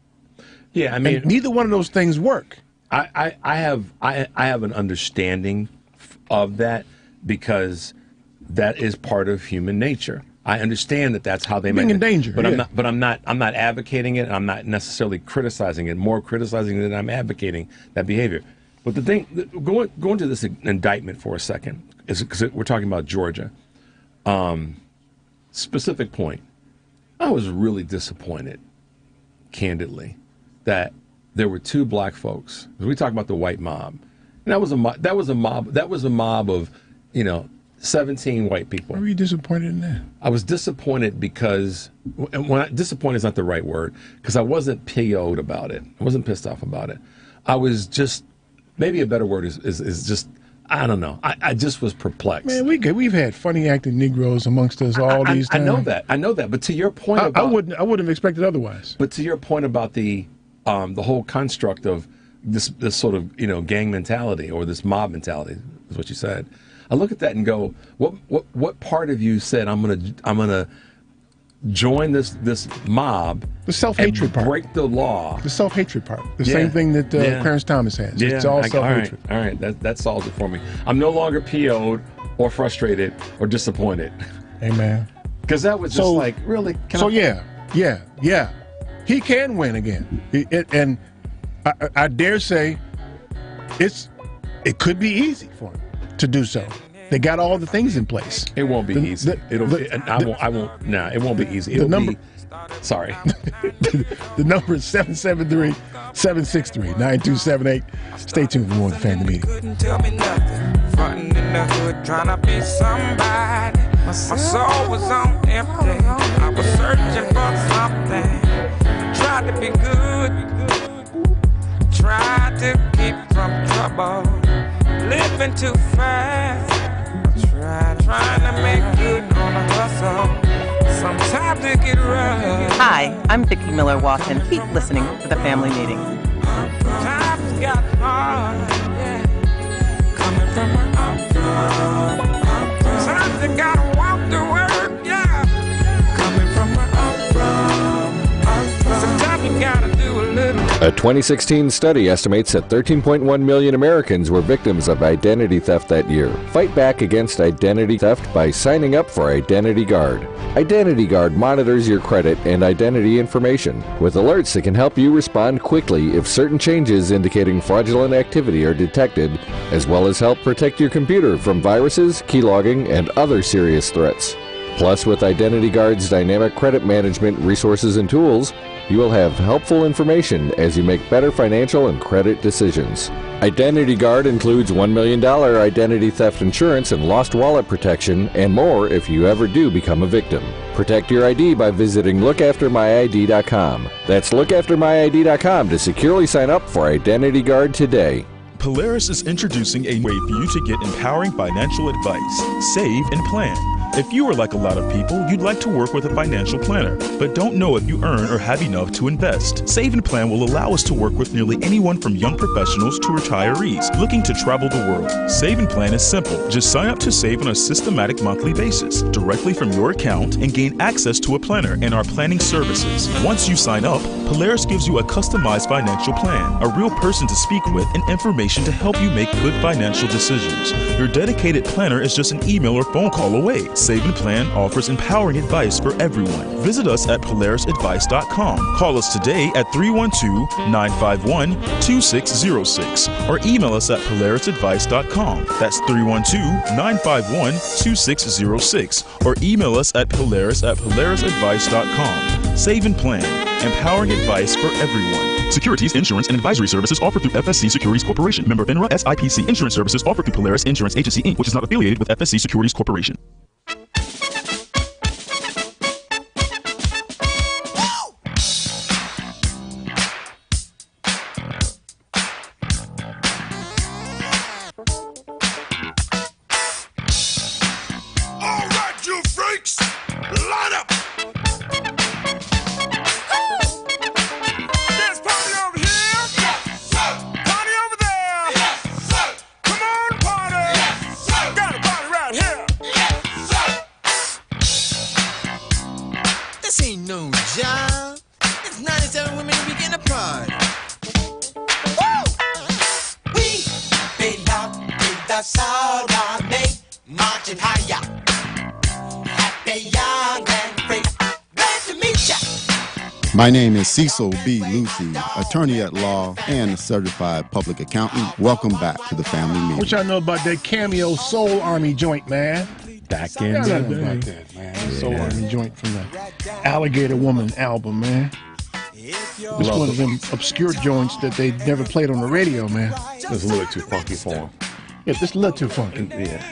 Yeah, I mean, and neither one of those things work. I have an understanding of that because that is part of human nature. I understand that that's how they being make in danger, but yeah. I'm not advocating it. And I'm not necessarily criticizing it. More criticizing than I'm advocating that behavior. But the thing, going to this indictment for a second, is because we're talking about Georgia. Specific point, I was really disappointed, candidly, that there were two black folks. We talk about the white mob, and that was a mob of 17 white people. Why were you disappointed in that? I was disappointed because disappointed is not the right word, because I wasn't PO'd about it. I wasn't pissed off about it. I was just, maybe a better word is just, I don't know. I just was perplexed. Man, we've had funny acting Negroes amongst us all these times. I know that. But to your point I wouldn't have expected otherwise. But to your point about the whole construct of this sort of gang mentality or this mob mentality is what you said. I look at that and go, what part of you said I'm gonna join this mob? The self-hatred part. Break the law. The self-hatred part. The same thing that Clarence Thomas has. Yeah. It's all self-hatred. All right. That solves it for me. I'm no longer PO'd or frustrated or disappointed. Amen. Because that was just like, really? Yeah. He can win again. And I dare say it could be easy for him to do so. They got all the things in place. It won't be easy. It won't be easy. Sorry. The number is 773-763-9278. Stay tuned for more of the Family Meeting. Couldn't tell me nothing. Frontin' in the hood, trying to be somebody. My soul was on empty. I was searching for something. Tried to be good. Tried to keep from trouble. Living too fast. Trying to make good on a hustle. Sometimes it get rough. Hi, I'm Vicki Miller Walton. Keep listening to the Family Meeting. Times got hard, yeah. Coming from where I'm from. Sometimes you gotta walk to work, yeah. Coming from where I'm from. Sometimes you gotta do a little. A 2016 study estimates that 13.1 million Americans were victims of identity theft that year. Fight back against identity theft by signing up for Identity Guard. Identity Guard monitors your credit and identity information with alerts that can help you respond quickly if certain changes indicating fraudulent activity are detected, as well as help protect your computer from viruses, keylogging, and other serious threats. Plus, with Identity Guard's dynamic credit management resources and tools, you will have helpful information as you make better financial and credit decisions. Identity Guard includes $1 million identity theft insurance and lost wallet protection, and more if you ever do become a victim. Protect your ID by visiting lookaftermyid.com. That's lookaftermyid.com to securely sign up for Identity Guard today. Polaris is introducing a way for you to get empowering financial advice. Save and plan. If you are like a lot of people, you'd like to work with a financial planner, but don't know if you earn or have enough to invest. Save and Plan will allow us to work with nearly anyone from young professionals to retirees looking to travel the world. Save and Plan is simple. Just sign up to save on a systematic monthly basis, directly from your account, and gain access to a planner and our planning services. Once you sign up, Polaris gives you a customized financial plan, a real person to speak with, and information to help you make good financial decisions. Your dedicated planner is just an email or phone call away. Save and Plan offers empowering advice for everyone. Visit us at polarisadvice.com. Call us today at 312-951-2606 or email us at polarisadvice.com. That's 312-951-2606 or email us at polarisadvice.com. Save and Plan, empowering advice for everyone. Securities, insurance, and advisory services offered through FSC Securities Corporation. Member FINRA SIPC. Insurance services offered through Polaris Insurance Agency, Inc., which is not affiliated with FSC Securities Corporation. My name is Cecil B. Lucy, attorney at law and a certified public accountant. Welcome back to the Family Meeting. What y'all know about that Cameo Soul Army joint, man? Back in the day. About that, man. Soul Army joint from the Alligator Woman album, man. It's one of them obscure joints that they never played on the radio, man. It's a little too funky for them. Yeah, just a little too funky. Yeah.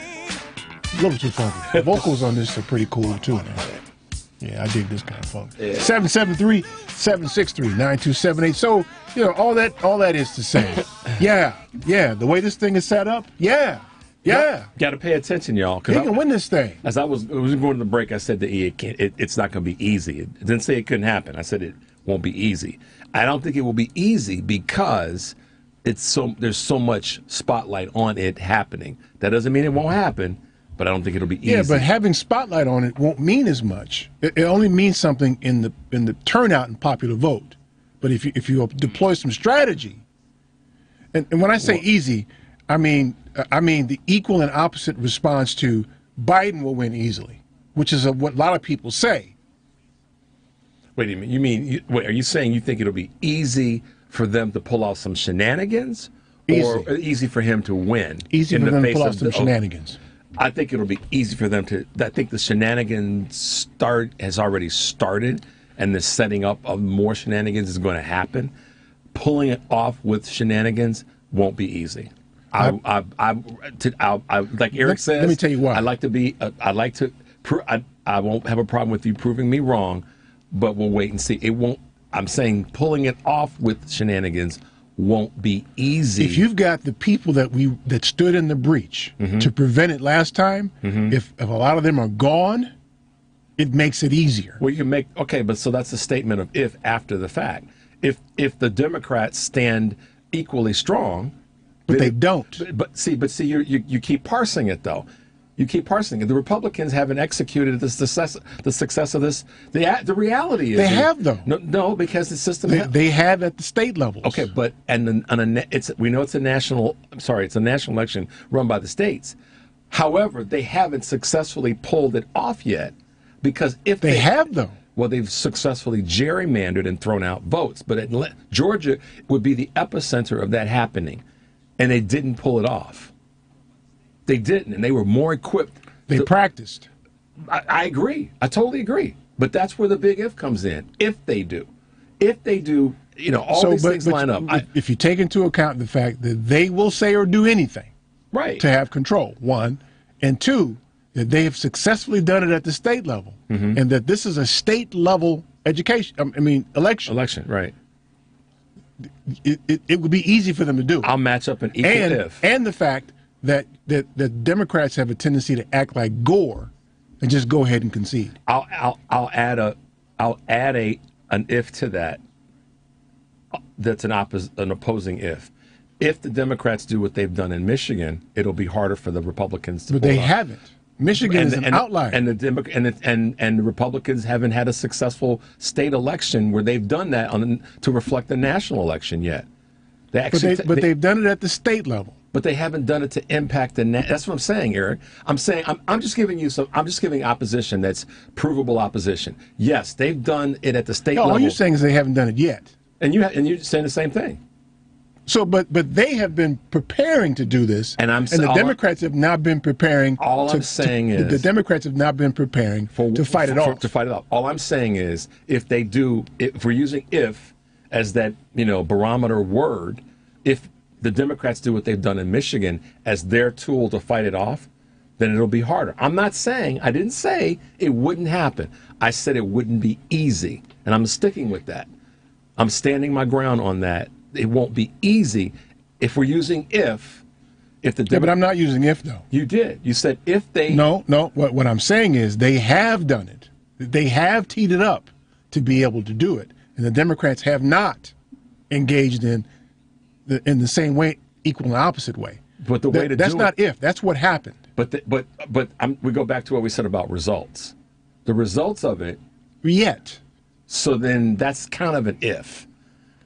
A little too funky. The vocals on this are pretty cool, too, man. Yeah, I dig this kind of funk. Yeah. 773-763-9278. So, all that is to say, yeah, the way this thing is set up, Yeah. Got to pay attention, y'all. He can win this thing. As I was going to the break, I said to E, it's not going to be easy. It didn't say it couldn't happen. I said it won't be easy. I don't think it will be easy because there's so much spotlight on it happening. That doesn't mean it won't happen, but I don't think it'll be easy. Yeah, but having spotlight on it won't mean as much. It only means something in the turnout and popular vote. But if you deploy some strategy, and when I say easy, I mean the equal and opposite response to Biden will win easily, which is what a lot of people say. Wait a minute. Are you saying you think it'll be easy for them to pull off some shenanigans, or easy for him to win? Easy for them to pull off some shenanigans. I think it'll be easy for them to. I think the shenanigans has already started, and the setting up of more shenanigans is going to happen. Pulling it off with shenanigans won't be easy. Like Eric says. Let me tell you why. I won't have a problem with you proving me wrong, but we'll wait and see. It won't. I'm saying pulling it off with shenanigans won't be easy. If you've got the people that stood in the breach to prevent it last time, if a lot of them are gone, it makes it easier. Well, you can make but so that's a statement of if after the fact. If the Democrats stand equally strong, but they don't. But see, you keep parsing it though. You keep parsing it. The Republicans haven't executed the success of this. The reality is they have though. No, because the system they have at the state levels. Okay, but we know it's a national. I'm sorry, it's a national election run by the states. However, they haven't successfully pulled it off yet, because if they have though. Well, they've successfully gerrymandered and thrown out votes, but Georgia would be the epicenter of that happening, and they didn't pull it off. They didn't, and they were more equipped. They practiced. I agree. I totally agree. But that's where the big if comes in. If they do, all these things line up. If you take into account the fact that they will say or do anything, right, to have control, one, and two, that they have successfully done it at the state level, and that this is a state level election. Election, right. It would be easy for them to do. I'll match up an equal if. And the fact that Democrats have a tendency to act like Gore and just go ahead and concede. I'll add an if to that. That's an opposing if. If the Democrats do what they've done in Michigan, it'll be harder for the Republicans to. But they haven't. Michigan is an outlier, and the Republicans haven't had a successful state election where they've done that to reflect the national election yet. They've done it at the state level. But they haven't done it to impact that's what I'm saying, Eric. I'm saying I'm just giving opposition that's provable opposition. Yes, they've done it at the state level. All you're saying is they haven't done it yet. And you're saying the same thing. So, but they have been preparing to do this, and the Democrats have not been preparing. I'm saying is the Democrats have not been preparing to fight it off. To fight it off. All I'm saying is, if they do, if we're using "if" as that barometer word, if the Democrats do what they've done in Michigan as their tool to fight it off, then it'll be harder. I didn't say it wouldn't happen. I said it wouldn't be easy, and I'm sticking with that. I'm standing my ground on that. It won't be easy if we're using if the but I'm not using if though. You did. You said if they. No. What I'm saying is they have done it. They have teed it up to be able to do it, and the Democrats have not engaged in the same way, equal and opposite way. But the way to that's do not it, if. That's what happened. But we go back to what we said about results. The results of it. Yet. So then that's kind of an if.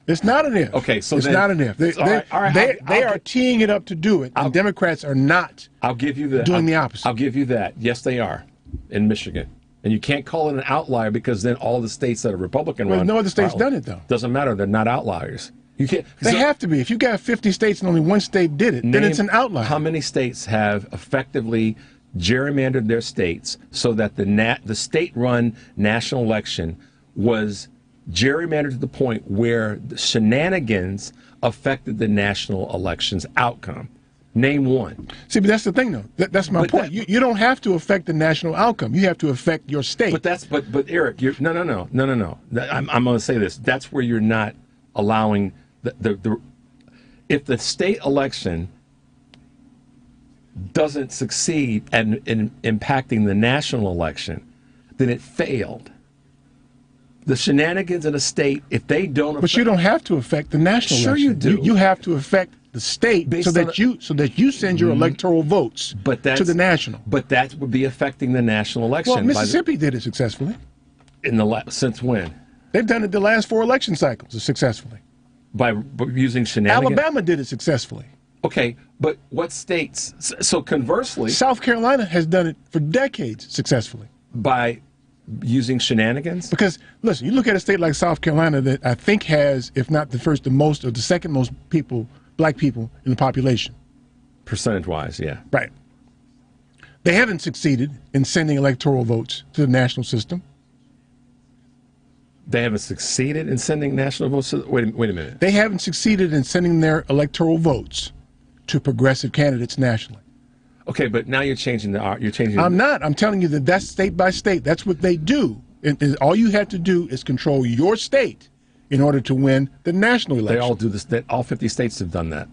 It's not an if. Okay, so it's not an if. They are teeing it up to do it, and Democrats are not. I'll give you doing the opposite. I'll give you that. Yes, they are in Michigan, and you can't call it an outlier because then all the states that are Republican run. No other state's done it though. Doesn't matter. They're not outliers. You can't. They have to be. If you got 50 states and only one state did it, then it's an outlier. How many states have effectively gerrymandered their states so that the state-run national election was gerrymandered to the point where the shenanigans affected the national election's outcome? Name one. See, but that's the thing, though. That's my point. You don't have to affect the national outcome. You have to affect your state. But Eric, no. I'm going to say this. That's where you're not allowing the if the state election doesn't succeed in impacting the national election, then it failed. The shenanigans in a state, if they don't, but you don't have to affect the national Sure election. you do. You have to affect the state so that you send your electoral votes to the national. But that would be affecting the national election. Well, Mississippi did it successfully. Since when? They've done it the last 4 election cycles successfully. By using shenanigans? Alabama did it successfully. Okay, but what states? So conversely, South Carolina has done it for decades successfully. By using shenanigans? Because, listen, you look at a state like South Carolina that I think has, if not the first, the most, or the second most black people in the population. Percentage-wise, yeah. Right. They haven't succeeded in sending electoral votes to the national system. They haven't succeeded in sending national votes to wait a minute. They haven't succeeded in sending their electoral votes to progressive candidates nationally. Okay, but now you're changing I'm not. I'm telling you that that's state by state. That's what they do. And all you have to do is control your state in order to win the national election. They all do this. All 50 states have done that.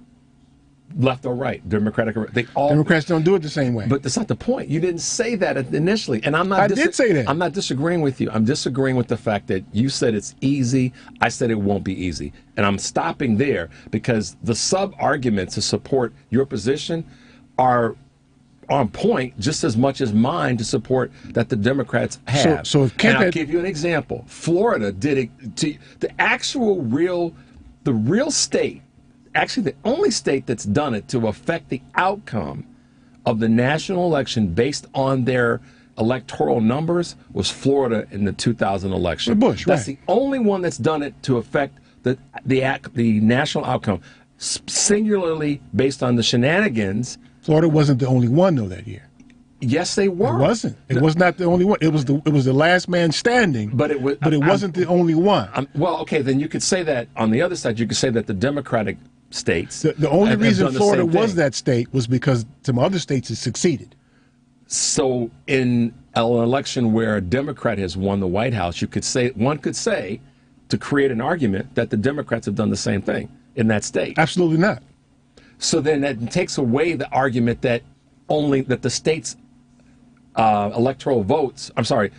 Left or right, Democratic or they all. Democrats don't do it the same way. But that's not the point. You didn't say that initially, and I'm not. I did say that. I'm not disagreeing with you. I'm disagreeing with the fact that you said it's easy. I said it won't be easy, and I'm stopping there because the sub arguments to support your position are on point just as much as mine to support that the Democrats have. So if Kemp and I'll give you an example. Florida did it. The real state. Actually, the only state that's done it to affect the outcome of the national election based on their electoral numbers was Florida in the 2000 election. Bush, that's right. the only one that's done it to affect the national outcome, singularly based on the shenanigans. Florida wasn't the only one, though, that year. Yes, they were. It wasn't. It was not the only one. It was the last man standing. But it wasn't the only one. Well, okay, then you could say that on the other side. You could say that the Democratic states. The only reason Florida was that state was because some other states had succeeded. So in an election where a Democrat has won the White House, one could say, to create an argument that the Democrats have done the same thing in that state. Absolutely not. So then that takes away the argument that the state's electoral votes,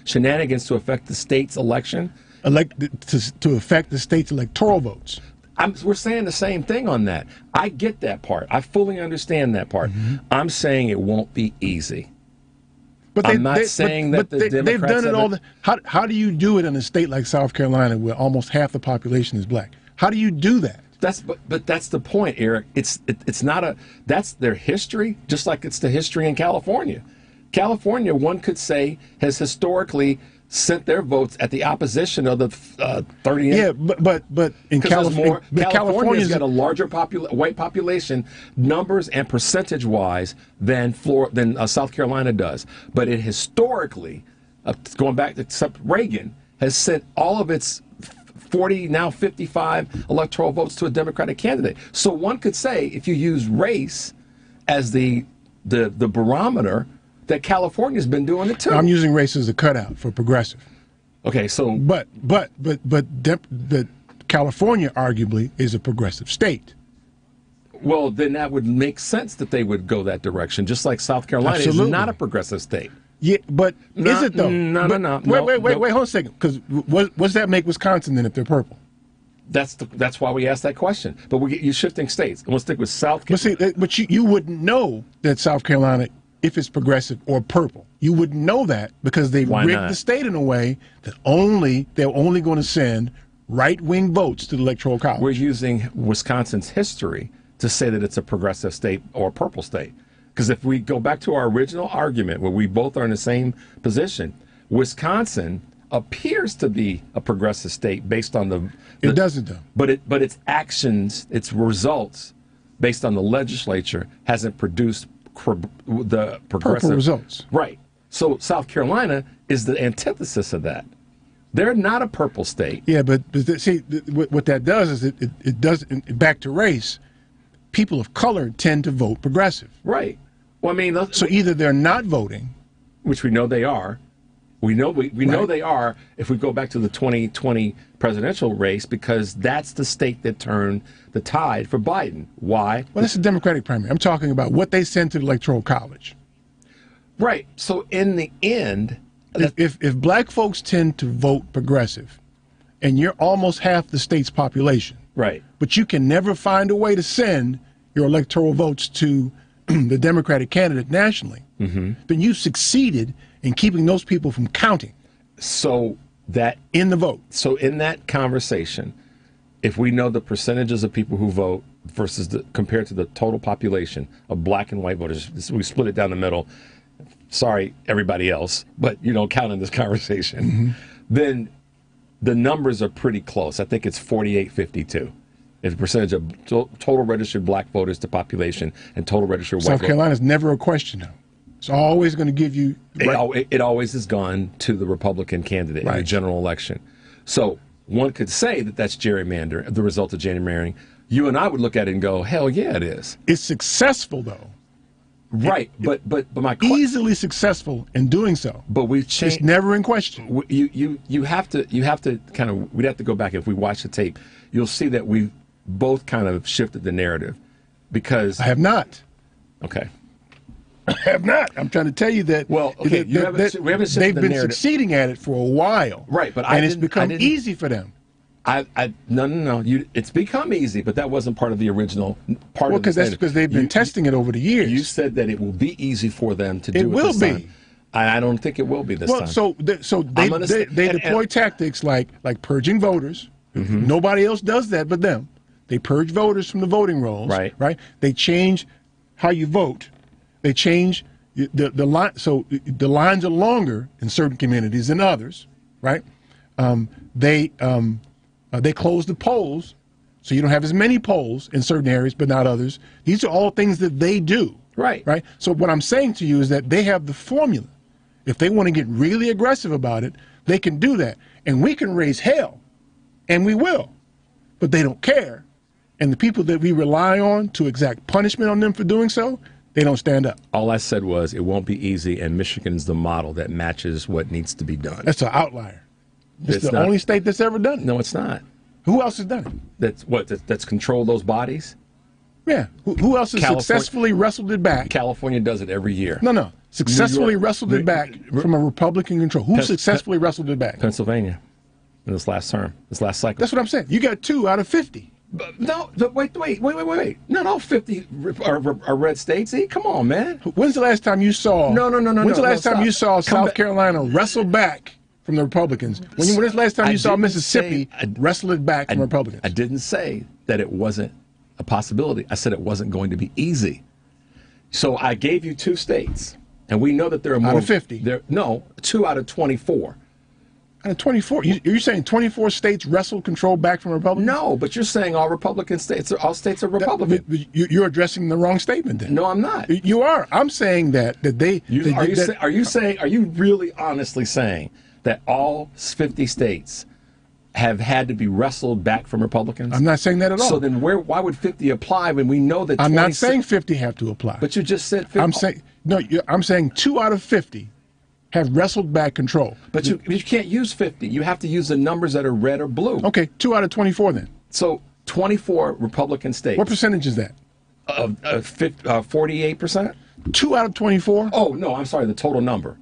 shenanigans to affect the state's election. To affect the state's electoral votes. We're saying the same thing on that. I get that part. I fully understand that part. Mm-hmm. I'm saying it won't be easy. But I'm not saying that the Democrats they've done it all. How do you do it in a state like South Carolina where almost half the population is black? How do you do that? But that's the point, Eric. That's their history, just like it's the history in California. California, one could say, has historically sent their votes at the opposition of the 30. Yeah, but in California, California's got a larger white population, numbers and percentage-wise, than South Carolina does. But it historically, going back to Reagan, has sent all of its 40, now 55 electoral votes to a Democratic candidate. So one could say, if you use race as the barometer, that California's been doing it too. I'm using race as a cutout for progressive. Okay, so but California arguably is a progressive state. Well, then that would make sense that they would go that direction, just like South Carolina is not a progressive state. Yeah, but is it though? No. Wait, hold on a second. Because what does that make Wisconsin then if they're purple? That's why we asked that question. But you're shifting states. We'll stick with South Carolina. But you wouldn't know that South Carolina, if it's progressive or purple, you wouldn't know that because they rigged the state in a way that they're only going to send right-wing votes to the Electoral College. We're using Wisconsin's history to say that it's a progressive state or a purple state. Because if we go back to our original argument where we both are in the same position, Wisconsin appears to be a progressive state based on it doesn't though. But its actions, its results, based on the legislature, hasn't produced the progressive purple results. Right. So South Carolina is the antithesis of that. They're not a purple state. Yeah, but see, what that does is it does, back to race, people of color tend to vote progressive. Right. Well, I mean, so either they're not voting, which we know they are, We know they are if we go back to the 2020 presidential race, because that's the state that turned the tide for Biden. Why? Well, that's a Democratic primary. I'm talking about what they send to the Electoral College. Right. So in the end, if black folks tend to vote progressive, and you're almost half the state's population, right, but you can never find a way to send your electoral votes to the Democratic candidate nationally, then you've succeeded in keeping those people from counting. So that in the vote. So in that conversation, if we know the percentages of people who vote versus compared to the total population of black and white voters, we split it down the middle. Sorry, everybody else, but you don't count in this conversation. Then the numbers are pretty close. I think it's 48-52. If the percentage of total registered black voters to population and total registered white voters. South Carolina's never a question, though. It's always going to give you... It always has gone to the Republican candidate in the general election. So one could say that that's gerrymandering, the result of gerrymandering. You and I would look at it and go, hell yeah, it is. It's successful, though. Right, but my easily successful in doing so. But we've changed. It's never in question. You have to kind of, we'd have to go back. If we watch the tape, you'll see that we've both kind of shifted the narrative, because I have not. Okay. I have not. I'm trying to tell you that. Well, okay, we haven't shifted they've the been narrative. Succeeding at it for a while. Right, but it's become easy for them. No. It's become easy, but that wasn't part of the original part. Well, because that's because they've been testing it over the years. You said that it will be easy for them to do it. It will this be. Time. I don't think it will be this time. So they deploy tactics like purging voters. Nobody else does that but them. They purge voters from the voting rolls. Right. They change how you vote. They change the line. So the lines are longer in certain communities than others. Right. They close the polls, so you don't have as many polls in certain areas, but not others. These are all things that they do. Right. So what I'm saying to you is that they have the formula. If they want to get really aggressive about it, they can do that. And we can raise hell, and we will. But they don't care. And the people that we rely on to exact punishment on them for doing so, they don't stand up. All I said was it won't be easy, and Michigan's the model that matches what needs to be done. That's an outlier. It's the only state that's ever done it. No, it's not. Who else has done it? That's controlled those bodies? Yeah. Who else has successfully wrestled it back? California does it every year. No. Successfully wrestled it back from a Republican control. Who successfully wrestled it back? Pennsylvania in this last term, this last cycle. That's what I'm saying. You got 2 out of 50. No, wait. No, 50 are red states. Come on, man. When's the last time you saw... No. When's the last time you saw South Carolina wrestle back from the Republicans? When's the last time you saw Mississippi wrestle it back from Republicans? I didn't say that it wasn't a possibility. I said it wasn't going to be easy. So I gave you 2 states, and we know that there are more... Out of 50? No, 2 out of 24. Out of 24? You're saying 24 states wrestled control back from Republicans? No, but you're saying all Republican states, all states are Republican. You're addressing the wrong statement then. No, I'm not. You are. I'm saying that they... Are you really honestly saying that all 50 states have had to be wrestled back from Republicans? I'm not saying that at all. So then why would 50 apply when we know that... I'm not saying 50 have to apply. But you just said 50. I'm saying 2 out of 50 have wrestled back control. But you can't use 50. You have to use the numbers that are red or blue. Okay, 2 out of 24 then. So 24 Republican states. What percentage is that? 48%? 2 out of 24? Oh, no, I'm sorry, the total number.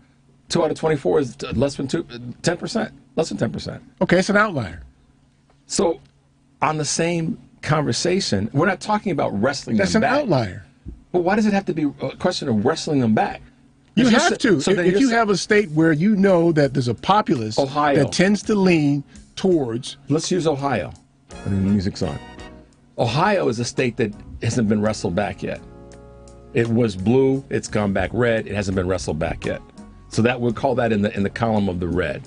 2 out of 24 is less than 10%. Less than 10%. Okay, it's an outlier. So on the same conversation, we're not talking about wrestling them back. That's an outlier. But why does it have to be a question of wrestling them back? You have to. So if you have a state where you know that there's a populace that tends to lean towards... Let's use Ohio. I mean, the music's on. Ohio is a state that hasn't been wrestled back yet. It was blue. It's gone back red. It hasn't been wrestled back yet. So that we'll call that in the column of the red.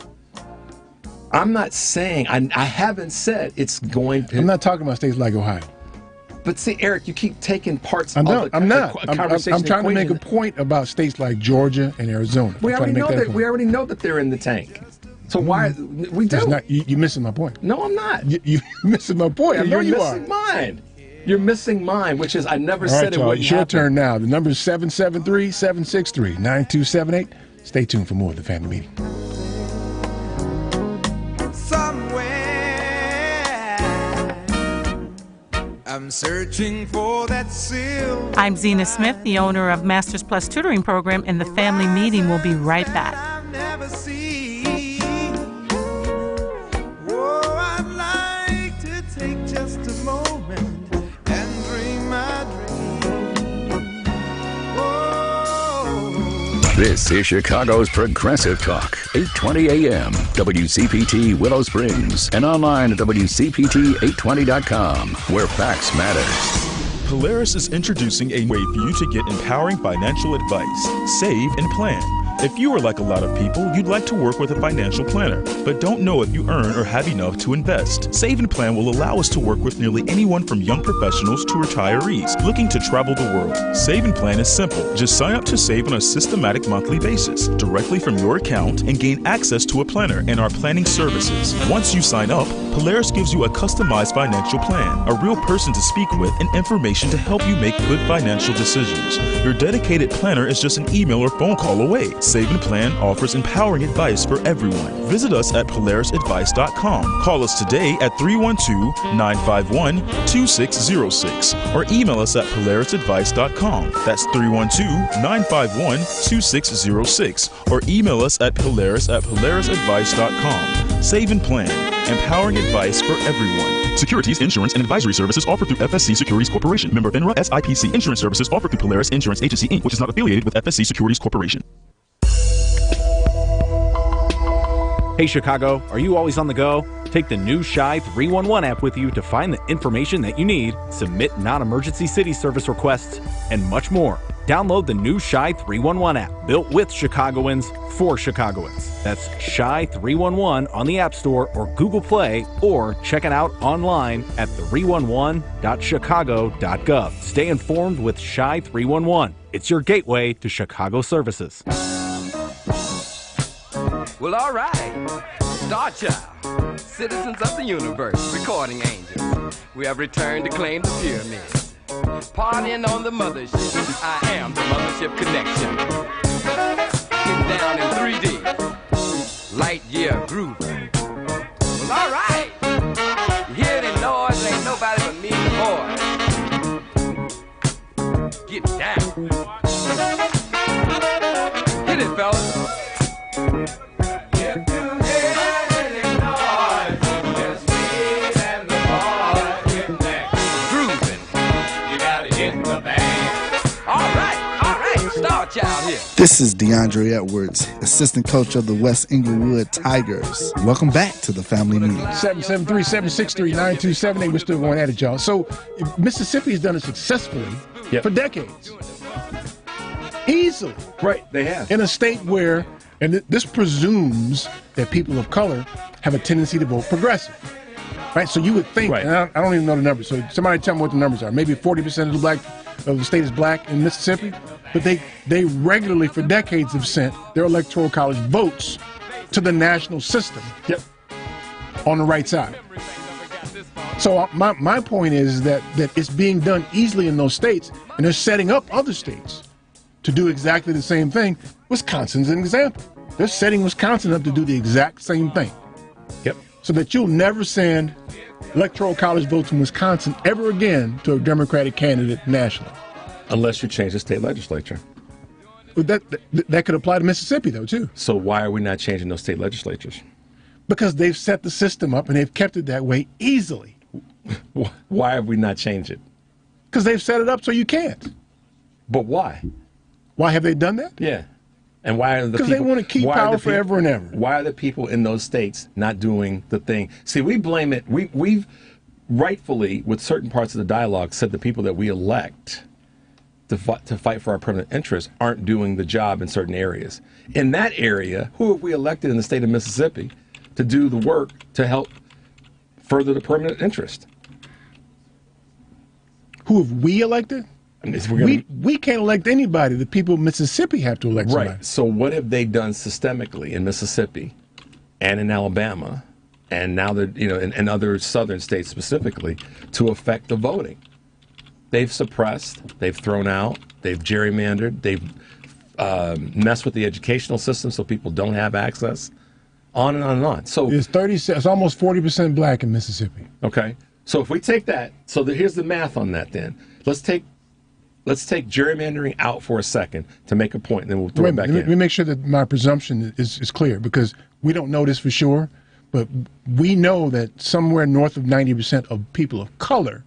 I'm not saying... I haven't said it's going to... I'm not talking about states like Ohio. But see, Eric, you keep taking parts of the conversation. I'm trying to make a point about states like Georgia and Arizona. We already know that they're in the tank. So why we do? You're missing my point. No, I'm not. You're missing my point. I know you are. You're missing mine. You're missing mine, which is I never said it wouldn't happen. It's your turn now. The number is 773-763-9278. Stay tuned for more of the Family Meeting. I'm searching for that silver. I'm Zena Smith, the owner of Masters Plus Tutoring Program, and the Family Meeting will be right back. Never see. Oh, I'd like to take just a moment and dream my dream. Oh. This is Chicago's Progressive Talk, 820 AM, WCPT Willow Springs, and online at WCPT820.com, where facts matter. Polaris is introducing a way for you to get empowering financial advice, save, and plan. If you are like a lot of people, you'd like to work with a financial planner, but don't know if you earn or have enough to invest. Save and Plan will allow us to work with nearly anyone from young professionals to retirees looking to travel the world. Save and Plan is simple. Just sign up to save on a systematic monthly basis directly from your account and gain access to a planner and our planning services. Once you sign up, Polaris gives you a customized financial plan, a real person to speak with, and information to help you make good financial decisions. Your dedicated planner is just an email or phone call away. Save and Plan offers empowering advice for everyone. Visit us at polarisadvice.com. Call us today at 312-951-2606 or email us at polarisadvice.com. That's 312-951-2606 or email us at polarisadvice.com. Save and Plan, empowering advice for everyone. Securities, insurance, and advisory services offered through FSC Securities Corporation. Member FINRA, SIPC. Insurance services offered through Polaris Insurance Agency, Inc., which is not affiliated with FSC Securities Corporation. Hey Chicago, are you always on the go? Take the new Shy 311 app with you to find the information that you need, submit non-emergency city service requests, and much more. Download the new Shy 311 app, built with Chicagoans for Chicagoans. That's Shy 311 on the App Store or Google Play, or check it out online at 311.chicago.gov. Stay informed with Shy 311. It's your gateway to Chicago services. Well, all right. Star Child, citizens of the universe, recording angels. We have returned to claim the pyramids. Partying on the mothership. I am the Mothership Connection. Getting down in 3D. Lightyear grooving. Well, all right. You hear the noise? Ain't nobody but me and the boys. Get down. Hit it, fellas. This is DeAndre Edwards, assistant coach of the West Inglewood Tigers. Welcome back to the Family Meeting. 773-763-9278. We're still going at it, y'all. So Mississippi has done it successfully for decades. Easily. Right, they have. In a state where, and this presumes that people of color have a tendency to vote progressive. Right? So you would think, and I don't even know the numbers, so somebody tell me what the numbers are. Maybe 40% of the state is black in Mississippi, but they regularly for decades have sent their electoral college votes to the national system on the right side. So my point is that it's being done easily in those states, and they're setting up other states to do exactly the same thing. Wisconsin's an example. They're setting Wisconsin up to do the exact same thing. Yep. So that you'll never send electoral college votes in Wisconsin ever again to a Democratic candidate nationally. Unless you change the state legislature. That could apply to Mississippi, though, too. So why are we not changing those state legislatures? Because they've set the system up and they've kept it that way easily. Why have we not changed it? Because they've set it up so you can't. But why? Why have they done that? Yeah. And why are the people... Because they want to keep power forever and ever. Why are the people in those states not doing the thing? See, we blame it. We've rightfully, with certain parts of the dialogue, said the people that we elect to fight for our permanent interests aren't doing the job in certain areas. In that area, who have we elected in the state of Mississippi to do the work to help further the permanent interest? Who have we elected? We can't elect anybody. The people of Mississippi have to elect somebody. Right. So what have they done systemically in Mississippi and in Alabama and now in other southern states specifically to affect the voting? They've suppressed, they've thrown out, they've gerrymandered, they've messed with the educational system so people don't have access, on and on and on. So it's almost 40% black in Mississippi. Okay. So if we take that, here's the math on that then. Let's take gerrymandering out for a second to make a point, and then we'll throw it back in. Let me make sure that my presumption is clear, because we don't know this for sure, but we know that somewhere north of 90% of people of color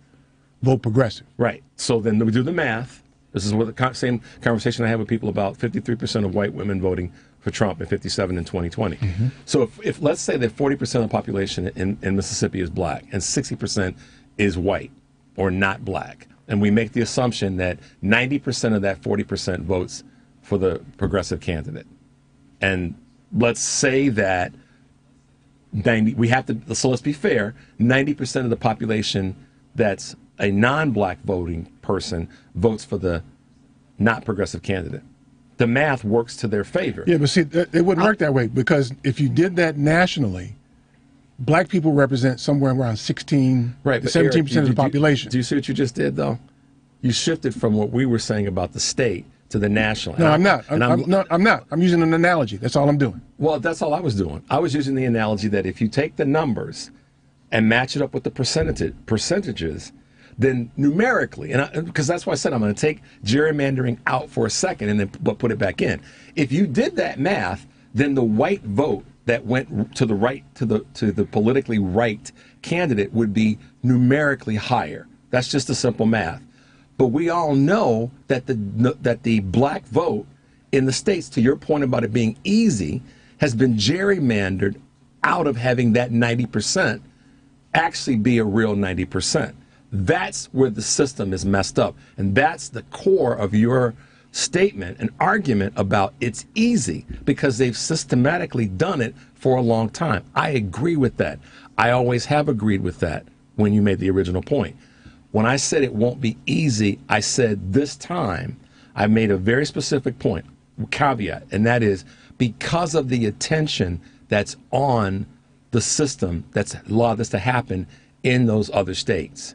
vote progressive. Right. So then we do the math. This is what the same conversation I have with people about 53% of white women voting for Trump and 57 in 2020. Mm-hmm. So if let's say that 40% of the population in Mississippi is black and 60% is white or not black, and we make the assumption that 90% of that 40% votes for the progressive candidate, and let's say that so let's be fair, 90% of the population that's a non-black voting person votes for the not progressive candidate. The math works to their favor. Yeah, but see, it wouldn't work that way, because if you did that nationally, black people represent somewhere around 16 to 17% of the population. Do you see what you just did, though? You shifted from what we were saying about the state to the national. No, I'm not. I'm not. I'm using an analogy. That's all I'm doing. Well, that's all I was doing. I was using the analogy that if you take the numbers and match it up with the percentages, then numerically, because that's why I said I'm going to take gerrymandering out for a second and then put it back in. If you did that math, then the white vote that went to the right, to the politically right candidate would be numerically higher. That's just a simple math. But we all know that the black vote in the states, to your point about it being easy, has been gerrymandered out of having that 90% actually be a real 90%. That's where the system is messed up. And that's the core of your statement and argument about it's easy, because they've systematically done it for a long time. I agree with that. I always have agreed with that when you made the original point. When I said it won't be easy, I said this time I made a very specific point, caveat, and that is because of the attention that's on the system that's allowed this to happen in those other states.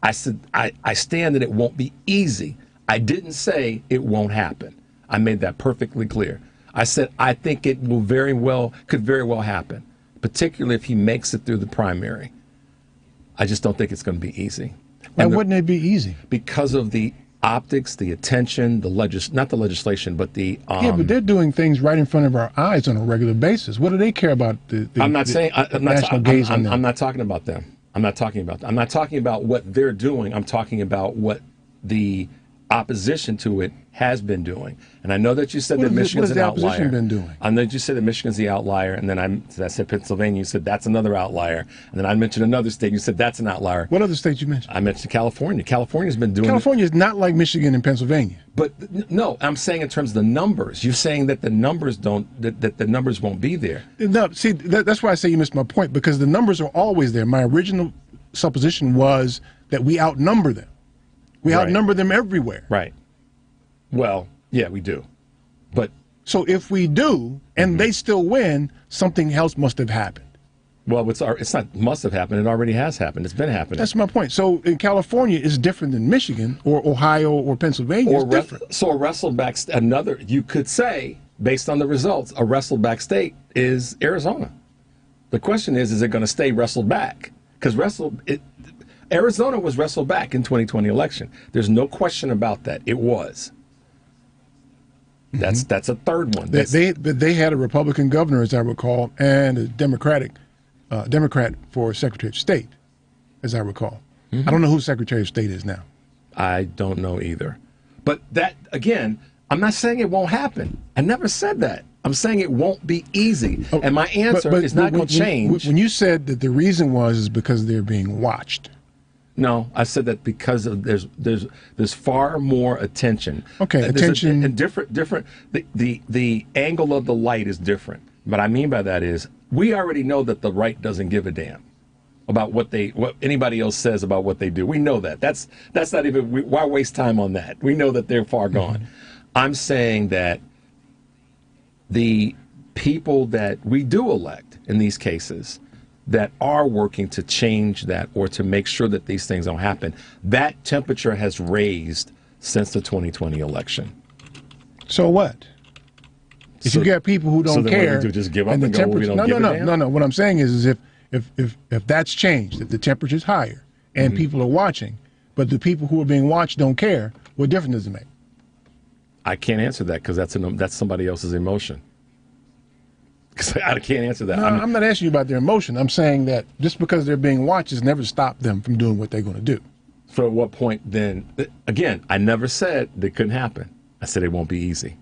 I said, I stand that it won't be easy. I didn't say it won't happen. I made that perfectly clear. I said, I think it will could very well happen, particularly if he makes it through the primary. I just don't think it's going to be easy. Why wouldn't it be easy? Because of the optics, the attention, not the legislation, but the... yeah, but they're doing things right in front of our eyes on a regular basis. What do they care about the national gaze on them? I'm not talking about them. I'm not talking about what they're doing. I'm talking about what the opposition to it has been doing. And I know that you said that Michigan's an outlier. What has the opposition been doing? I know that you said that Michigan's the outlier, and then I said Pennsylvania. You said that's another outlier, and then I mentioned another state. And you said that's an outlier. What other states you mentioned? I mentioned California. California's been doing. California is not like Michigan and Pennsylvania. But no, I'm saying in terms of the numbers. You're saying that the numbers that the numbers won't be there. No, see, that's why I say you missed my point, because the numbers are always there. My original supposition was that we outnumber them. We outnumber them everywhere. Right. Well, yeah, we do. But so if we do, and they still win, something else must have happened. Well, it's not must have happened. It already has happened. It's been happening. That's my point. So in California, it's different than Michigan or Ohio or Pennsylvania. It's different. So a wrestleback, you could say, based on the results, a wrestleback state is Arizona. The question is it going to stay wrestled back? Because Arizona was wrestled back in 2020 election. There's no question about that. It was. That's a third one. They had a Republican governor, as I recall, and a Democrat for Secretary of State, as I recall. I don't know who Secretary of State is now. I don't know either. But that, again, I'm not saying it won't happen. I never said that. I'm saying it won't be easy. And my answer is not going to change. When you said that the reason is because they're being watched. No, I said that because of there's far more attention. Okay, attention and different. The angle of the light is different. What I mean by that is we already know that the right doesn't give a damn about what anybody else says about what they do. We know that. That's not even. Why waste time on that? We know that they're far gone. I'm saying that the people that we do elect in these cases that are working to change that or to make sure that these things don't happen, that temperature has raised since the 2020 election. So what? If you get people who don't care, what do, just give up and go, we don't give a damn? No. What I'm saying is if that's changed, if the temperature's higher, and people are watching, but the people who are being watched don't care, what difference does it make? I can't answer that because that's somebody else's emotion. Because I can't answer that. No, I'm not asking you about their emotion. I'm saying that just because they're being watched has never stopped them from doing what they're going to do. So at what point then? Again, I never said that couldn't happen. I said it won't be easy.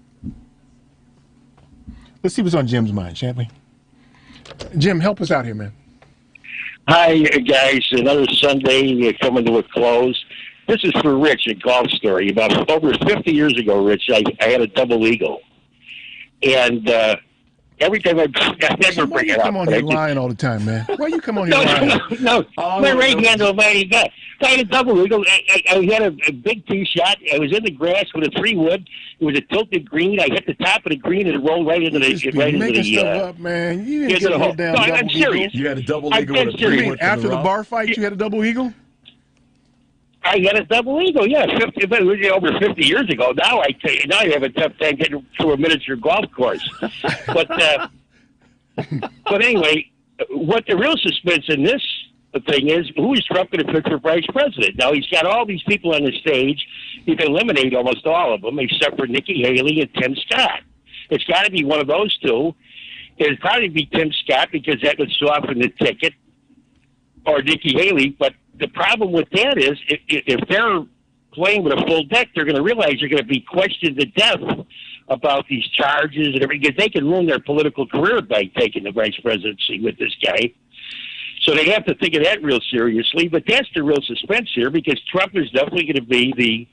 Let's see what's on Jim's mind, shan't we? Jim, help us out here, man. Hi, guys. Another Sunday coming to a close. This is for Rich, a golf story. About over 50 years ago, Rich, I had a double eagle. And every time I never bring it up. You come on here lying all the time, man. Why you come on here lying? No. My right hand almighty God. I had a double eagle. I had a big tee shot. I was in the grass with a 3-wood. It was a tilted green. I hit the top of the green and it rolled right into the making stuff up, man. You didn't get no damn double I'm serious. eagle. You had a double eagle with a 3-wood. You mean after the bar fight, you had a double eagle? I had a double eagle, yeah. Over 50 years ago. Now I have a tough time getting to a miniature golf course. But anyway, what the real suspense in this thing is, who is Trump going to pick for vice president? Now he's got all these people on the stage. He can eliminate almost all of them, except for Nikki Haley and Tim Scott. It's got to be one of those two. It'd probably be Tim Scott because that would soften the ticket, or Nikki Haley. But the problem with that is, if they're playing with a full deck, they're going to realize they're going to be questioned to death about these charges and everything, because they can ruin their political career by taking the vice presidency with this guy. So they have to think of that real seriously. But that's the real suspense here, because Trump is definitely going to be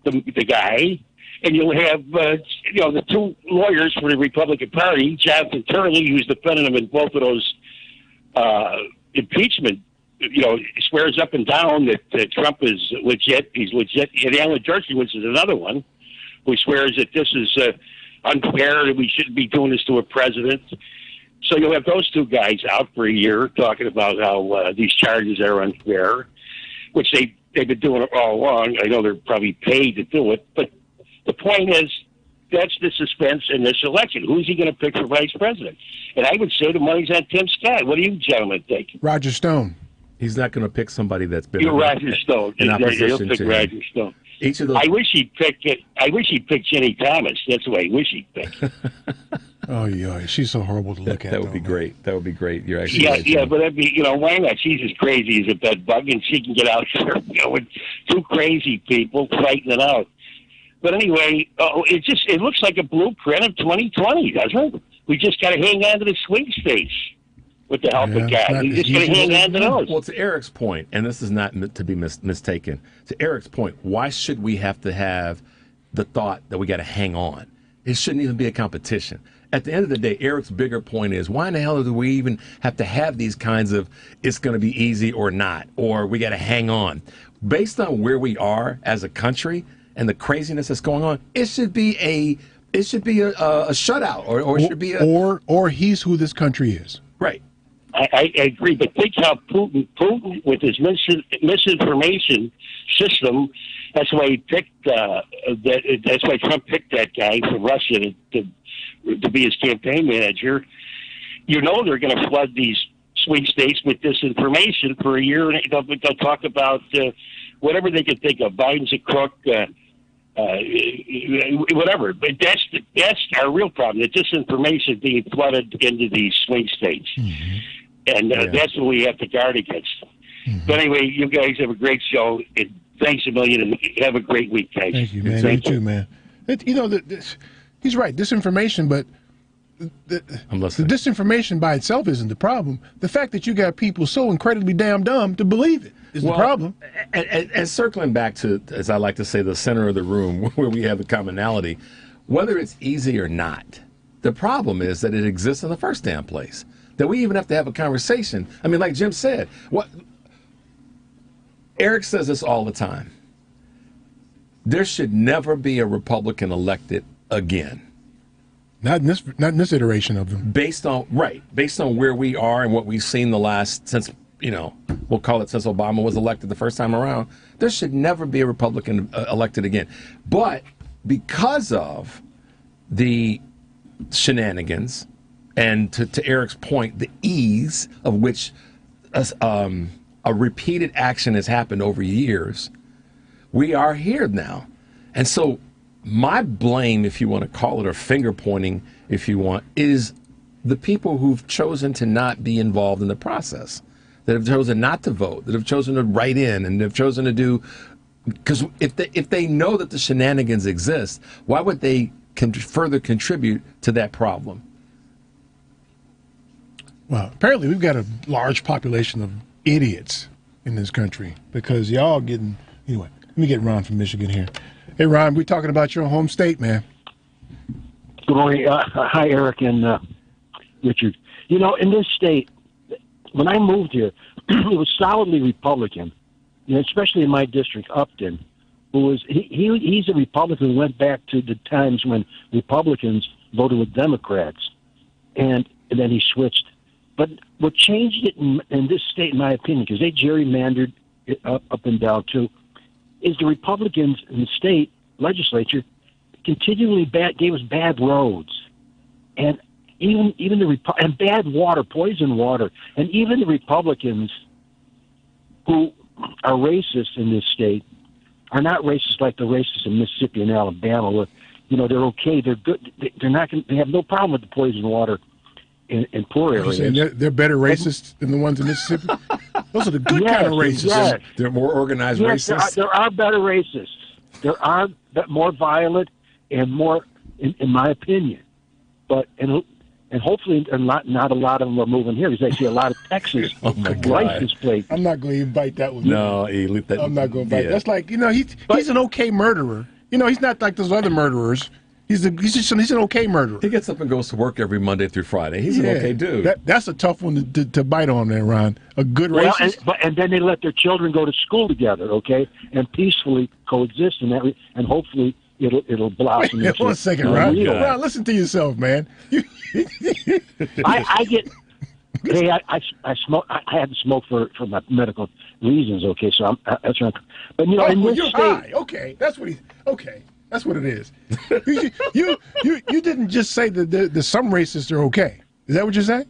the guy. And you'll have, the two lawyers for the Republican Party, Jonathan Turley, who's defending him in both of those impeachment, swears up and down that Trump is legit. He's legit. And Alan Dershowitz is another one who swears that this is unfair, that we shouldn't be doing this to a president. So you'll have those two guys out for a year talking about how these charges are unfair, which they've been doing it all along. I know they're probably paid to do it, but the point is, that's the suspense in this election. Who's he going to pick for vice president? And I would say the money's on Tim Scott. What do you gentlemen think? Roger Stone. He's not going to pick somebody that's been You're Roger Stone. in opposition He'll pick to Roger him. Stone. Each of those. I wish he'd pick Jenny Thomas. That's what I wish he'd pick. Oh, yeah, she's so horrible to look at. That would be great. That would be great. You're actually Yeah, right, yeah, Jim. but that'd be, why not? She's as crazy as a bed bug, and she can get out there, with two crazy people fighting it out. But anyway, it looks like a blueprint of 2020, doesn't it? We just got to hang on to the swing states with the help of God. We just got to hang on to those. Well, to Eric's point, and this is not to be mistaken, to Eric's point, why should we have to have the thought that we got to hang on? It shouldn't even be a competition. At the end of the day, Eric's bigger point is, why in the hell do we even have to have these kinds of it's going to be easy or not, or we got to hang on? Based on where we are as a country and the craziness that's going on, it should be a shutout, or it should be or he's who this country is. Right. I agree, but think how Putin with his misinformation system. That's why he picked. That's why Trump picked that guy from Russia to be his campaign manager. They're going to flood these swing states with disinformation for a year, and they'll talk about whatever they can think of. Biden's a crook. Whatever, but that's our real problem. The disinformation being flooded into these swing states, and that's what we have to guard against. But anyway, you guys have a great show. And thanks a million, and have a great week, guys. Thank you, man. You too, man. He's right. Disinformation, but the disinformation by itself isn't the problem. The fact that you got people so incredibly damn dumb to believe it is the problem. And circling back to, as I like to say, the center of the room where we have the commonality, whether it's easy or not, the problem is that it exists in the first damn place. That we even have to have a conversation. I mean, like Jim said, Eric says this all the time. There should never be a Republican elected again. Not in this iteration of them. Based on where we are and what we've seen since we'll call it since Obama was elected the first time around, there should never be a Republican elected again. But because of the shenanigans and to Eric's point, the ease of which a repeated action has happened over years, we are here now. And so my blame, if you want to call it, or finger pointing, if you want, is the people who've chosen to not be involved in the process, that have chosen not to vote, that have chosen to write in, and have chosen to do, because if they know that the shenanigans exist, why would they further contribute to that problem? Well, apparently we've got a large population of idiots in this country because y'all getting, anyway, let me get Ron from Michigan here. Hey, Ron, we're talking about your home state, man. Good morning. Hi, Eric and Richard. You know, in this state, when I moved here, it was solidly Republican, you know, especially in my district, Upton, who was, he's a Republican who went back to the times when Republicans voted with Democrats, and then he switched. But what changed it in this state, in my opinion, because they gerrymandered it up and down too, is the Republicans in the state legislature continually gave us bad roads, and even and bad water, poison water, and even the Republicans who are racist in this state are not racist like the racists in Mississippi and Alabama, where, you know, they're okay, they're good, they're not, they have no problem with the poison water in poor areas. You're saying they're better racists than the ones in Mississippi? Those are the good kind of racists. Yes. They're more organized racists. There are better racists. There are more violent and more, in my opinion. But and hopefully not a lot of them are moving here, because I see a lot of Texas license plates. I'm not going to invite that one. No, I'm not going to invite. That's like, you know, he's an okay murderer. You know, he's not like those other murderers. He's an okay murderer. He gets up and goes to work every Monday through Friday. He's an okay dude. That's a tough one to bite on there, Ron. A good racist. And then they let their children go to school together, okay, and peacefully coexist, and hopefully it'll blossom. Wait, one second, Ron. Ron, listen to yourself, man. I get. Hey, I smoke. I had to smoke for my medical reasons. Okay, so that's right. But you know, in this you're state, high. Okay, that's what okay. That's what it is. you didn't just say that the some racists are okay. Is that what you're saying?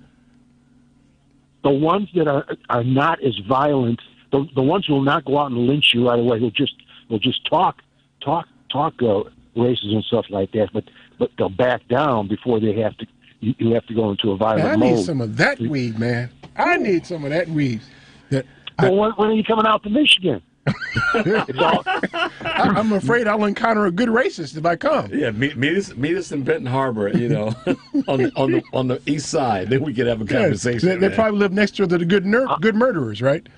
The ones that are not as violent, the ones who will not go out and lynch you right away, will just talk racism and stuff like that, but they'll back down before they have to. You have to go into a violent mode. I need some of that weed, man. I need some of that weed. When are you coming out to Michigan? I'm afraid I'll encounter a good racist if I come. Yeah, meet us in Benton Harbor, you know, on the east side. Then we could have a conversation. They probably live next to the good murderers, right?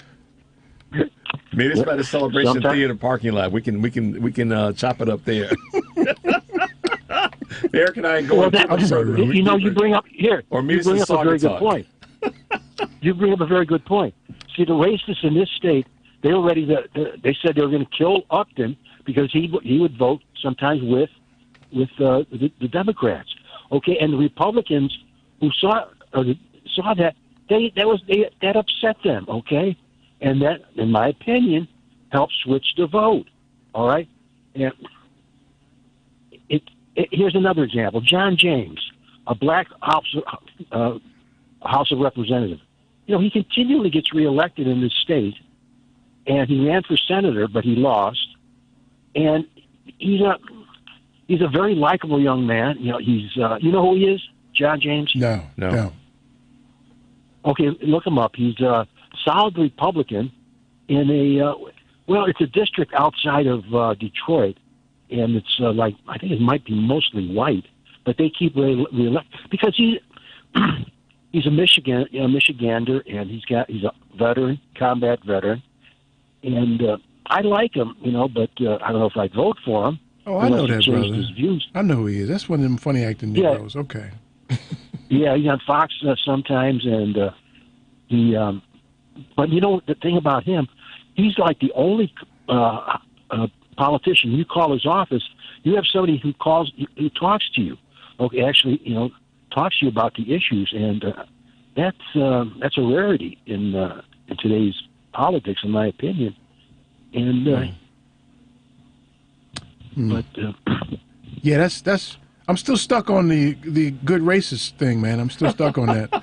Meet us by the Celebration Theater parking lot. We can chop it up there. Eric and I ain't going. You know, you bring up here. Or meet us bring in up a very good point. You bring up a very good point. See, the racists in this state, they were ready to. They said they were going to kill Upton because he would vote sometimes with the Democrats. Okay, and the Republicans who saw that that upset them. Okay, and that, in my opinion, helped switch the vote. All right, and here's another example. John James, a black House of Representatives. You know, he continually gets reelected in this state, and he ran for senator, but he lost. And he's a very likable young man. You know, he's you know who he is? John James? No. Okay, look him up. He's a solid Republican in it's a district outside of Detroit, and it's like, I think it might be mostly white, but they keep reelecting because he's a Michigander, and he's a veteran, combat veteran, and I like him, you know, but I don't know if I'd vote for him. Oh, I know that brother. His views. I know who he is. That's one of them funny acting Negroes. Yeah. Okay. Yeah, he's on Fox sometimes, and he. But you know the thing about him, he's like the only politician. You call his office, you have somebody who talks to you. Okay, actually, you know, talks to you about the issues, and that's a rarity in today's politics, in my opinion. And but yeah, that's. I'm still stuck on the good racist thing, man. I'm still stuck on that.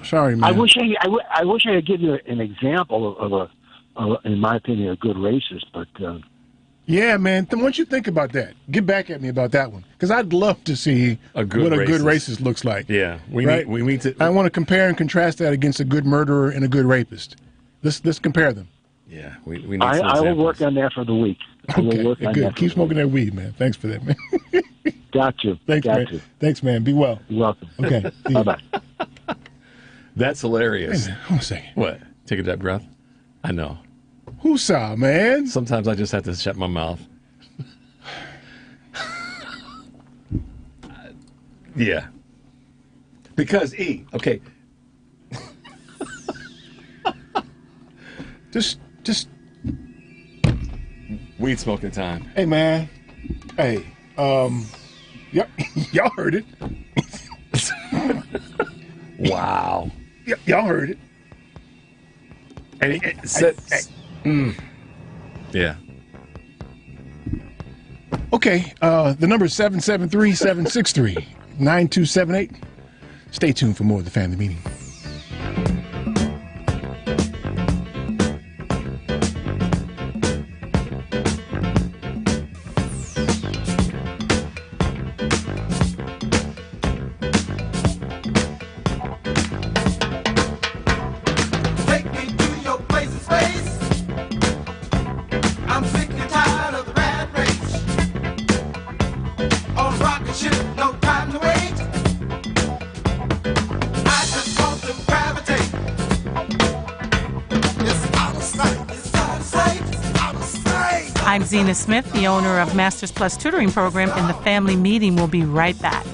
Sorry, man. I wish I could give you an example of in my opinion, a good racist, but. Yeah, man. Once you think about that, get back at me about that one, because I'd love to see what a good racist looks like. Yeah, we need to. I want to compare and contrast that against a good murderer and a good rapist. Let's compare them. Yeah, we need. I will work on that for the week. Okay, good. Keep smoking that weed, man. Thanks for that, man. Got you. Thanks, man. Thanks, man. Be well. You're welcome. Okay. Bye-bye. That's hilarious. Hey, man, hold on a second. What? Take a deep breath. I know. Whoosah, man. Sometimes I just have to shut my mouth. Yeah. Because okay. Just weed smoking time. Hey, man. Hey, y'all heard it. Wow. Y'all heard it. And it said, yeah. Okay, the number is 773-763-9278. Stay tuned for more of the Family Meeting. I'm Zena Smith, the owner of Masters Plus Tutoring Program, and the Family Meeting will be right back.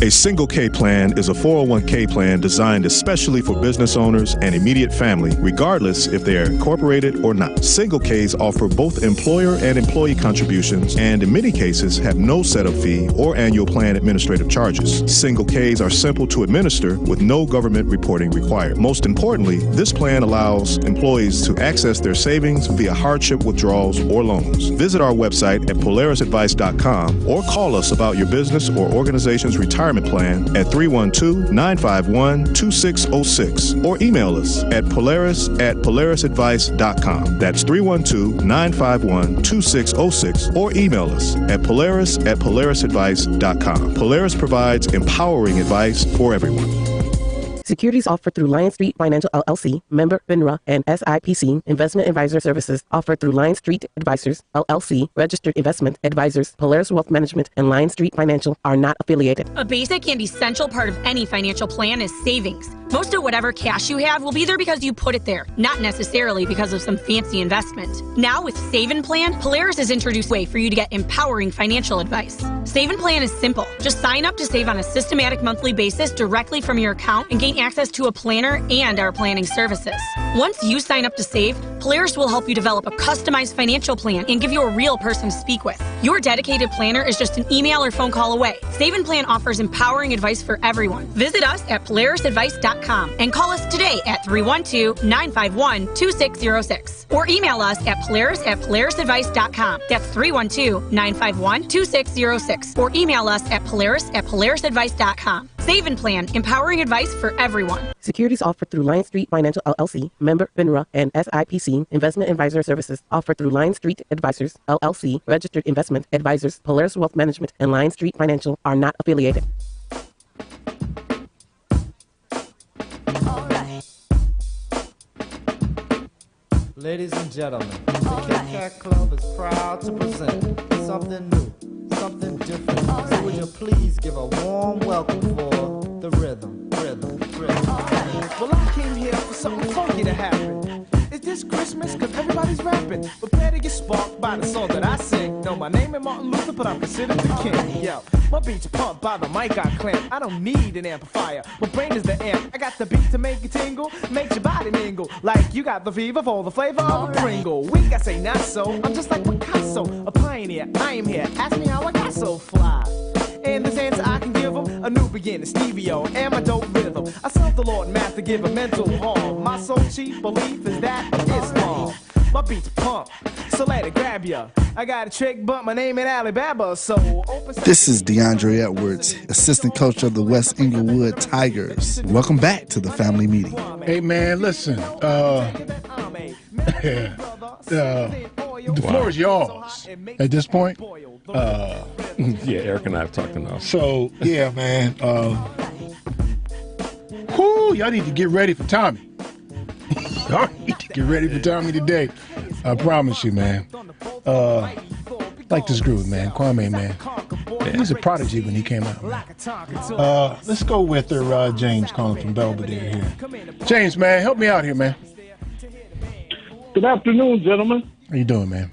A Single K plan is a 401k plan designed especially for business owners and immediate family, regardless if they are incorporated or not. Single Ks offer both employer and employee contributions and in many cases have no setup fee or annual plan administrative charges. Single Ks are simple to administer with no government reporting required. Most importantly, this plan allows employees to access their savings via hardship withdrawals or loans. Visit our website at polarisadvice.com or call us about your business or organization's retirement plan at 312-951-2606 or email us at polaris@polarisadvice.com. That's 312-951-2606 or email us at polaris@polarisadvice.com. Polaris provides empowering advice for everyone. Securities offered through Lion Street Financial LLC, member FINRA, and SIPC Investment Advisor Services offered through Lion Street Advisors LLC, registered investment advisors. Polaris Wealth Management and Lion Street Financial are not affiliated. A basic and essential part of any financial plan is savings. Most of whatever cash you have will be there because you put it there, not necessarily because of some fancy investment. Now with Save and Plan, Polaris has introduced a way for you to get empowering financial advice. Save and Plan is simple. Just sign up to save on a systematic monthly basis directly from your account and gain access to a planner and our planning services. Once you sign up to save, Polaris will help you develop a customized financial plan and give you a real person to speak with. Your dedicated planner is just an email or phone call away. Save and Plan offers empowering advice for everyone. Visit us at polarisadvice.com and call us today at 312-951-2606 or email us at polarisadvice.com. That's 312-951-2606 or email us at polarisadvice.com. Save and Plan, empowering advice for everyone. Securities offered through Lion Street Financial LLC, member FINRA, and SIPC Investment Advisor Services offered through Lion Street Advisors LLC, registered investment advisors. Polaris Wealth Management and Lion Street Financial are not affiliated. Ladies and gentlemen, the Kit Kat Club is proud to present something new, something different. So would you please give a warm welcome for the rhythm. Well, I came here for something funky to happen. Is this Christmas? Cause everybody's rapping. Prepare to get sparked by the song that I sing. Know my name is Martin Luther, but I'm considered the king. Yo, my beat's pumped by the mic I clamp. I don't need an amplifier. My brain is the amp. I got the beat to make it tingle, makes your body mingle. Like you got the fever for the flavor of a Pringle. Weak, I say not so. I'm just like Picasso, a pioneer. I am here. Ask me how I got so fly. And this answer I can give them a new beginning, Stevie-O, and my dope rhythm. I serve the Lord math to give a mental harm. My sole chief belief is that Islam. My beats pump, so let it grab ya. I got a trick, but my name ain't Alibaba, so open. This is DeAndre Edwards, assistant coach of the West Inglewood Tigers. Welcome back to the family meeting. Hey, man, listen. The floor is yours at this point. Yeah, Eric and I have talked enough. So, yeah, man. Y'all need to get ready for Tommy. Y'all need to get ready for Tommy today. I promise you, man. Like this groove, man. Kwame, man. He was a prodigy when he came out, man. Let's go with James calling from Belvedere here. James, man, help me out here, man. Good afternoon, gentlemen. How you doing, man?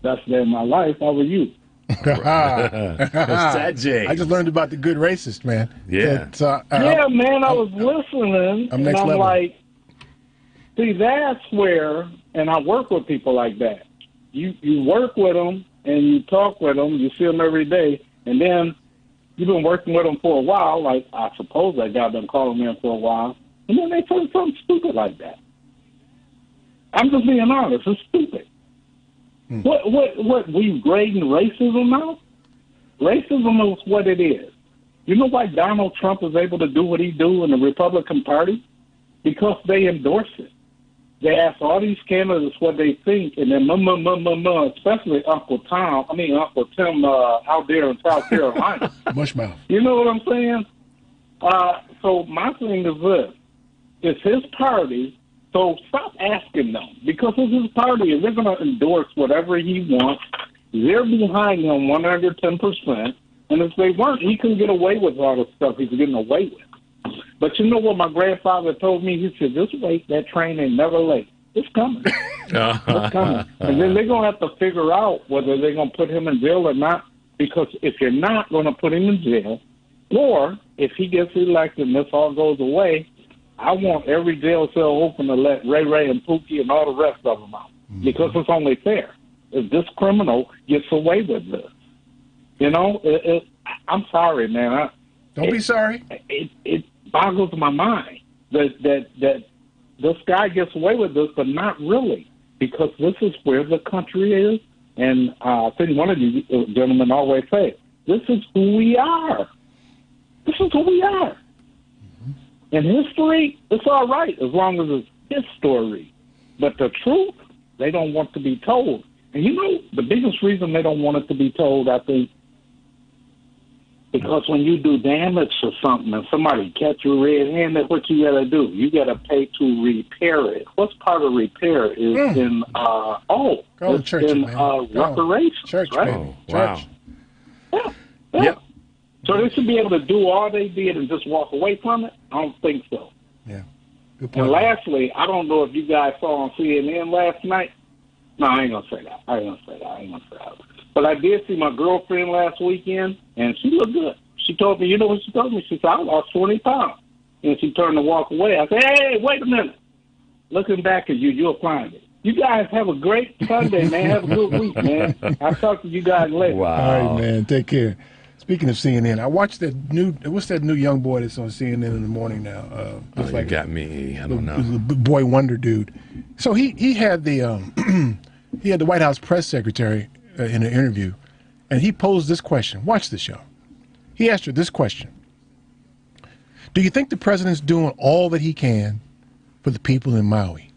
That's day of my life. How are you? That's that, James. I just learned about the good racist, man. Yeah. Yeah, man, I was listening, I'm and next I'm level. like, see, that's where, and I work with people like that. You work with them, and you talk with them, you see them every day, and then you've been working with them for a while, like I suppose that guy been calling in for a while, and then they say something stupid like that. I'm just being honest, it's stupid. What we grading racism now? Racism is what it is. You know why Donald Trump is able to do what he do in the Republican Party? Because they endorse it. They ask all these candidates what they think, and then especially Uncle Tim out there in South Carolina. Mushmouth. You know what I'm saying? So my thing is this. It's his party. So stop asking them, because it's his party, and they're going to endorse whatever he wants. They're behind him 110%, and if they weren't, he couldn't get away with all the stuff he's getting away with. But you know what my grandfather told me? He said, just wait, that train ain't never late. It's coming. It's coming. And then they're going to have to figure out whether they're going to put him in jail or not, because if you're not going to put him in jail, or if he gets elected and this all goes away, I want every jail cell open to let Ray and Pookie and all the rest of them out, because it's only fair. If this criminal gets away with this, you know, I'm sorry, man. Don't be sorry. It boggles my mind that this guy gets away with this, but not really, because this is where the country is. And I think one of you gentlemen always say, this is who we are. This is who we are. In history, it's all right as long as it's his story. But the truth, they don't want to be told. And you know, the biggest reason they don't want it to be told, I think, because when you do damage to something and somebody catch you red-handed, what you got to do? You got to pay to repair it. What's part of repair is in, reparations, church, right? Oh, wow. Yeah. Yep. So they should be able to do all they did and just walk away from it? I don't think so. Yeah. Good point. And lastly, I don't know if you guys saw on CNN last night. No, I ain't going to say that. But I did see my girlfriend last weekend, and she looked good. She told me, you know what she told me? She said, I lost 20 pounds. And she turned to walk away. I said, hey, wait a minute. Looking back at you, you'll find it. You guys have a great Sunday, man. Have a good week, man. I'll talk to you guys later. All right, man. Take care. Speaking of CNN, I watched what's that new young boy that's on CNN in the morning now? You got me. I don't know. The boy wonder dude. So he had the he had the White House press secretary in an interview, and he posed this question. Watch this, y'all. He asked her this question: do you think the president's doing all that he can for the people in Maui?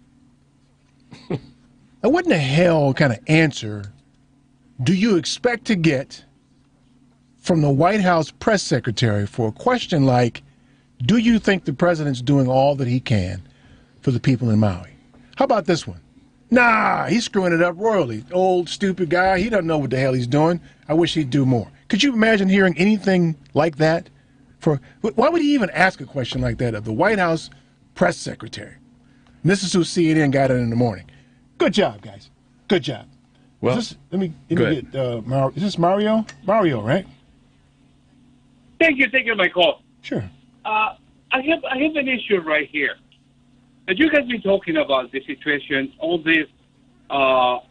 Now, what in the hell kind of answer do you expect to get from the White House press secretary for a question like, do you think the president's doing all that he can for the people in Maui? How about this one? Nah, he's screwing it up royally. Old, stupid guy. He doesn't know what the hell he's doing. I wish he'd do more. Could you imagine hearing anything like that Why would he even ask a question like that of the White House press secretary? And this is who CNN got it in the morning. Good job, guys. Good job. Well, let me get is this Mario? Mario, right? Thank you. Thank you for my call. Sure. I have an issue right here. That you guys been talking about the situation, all this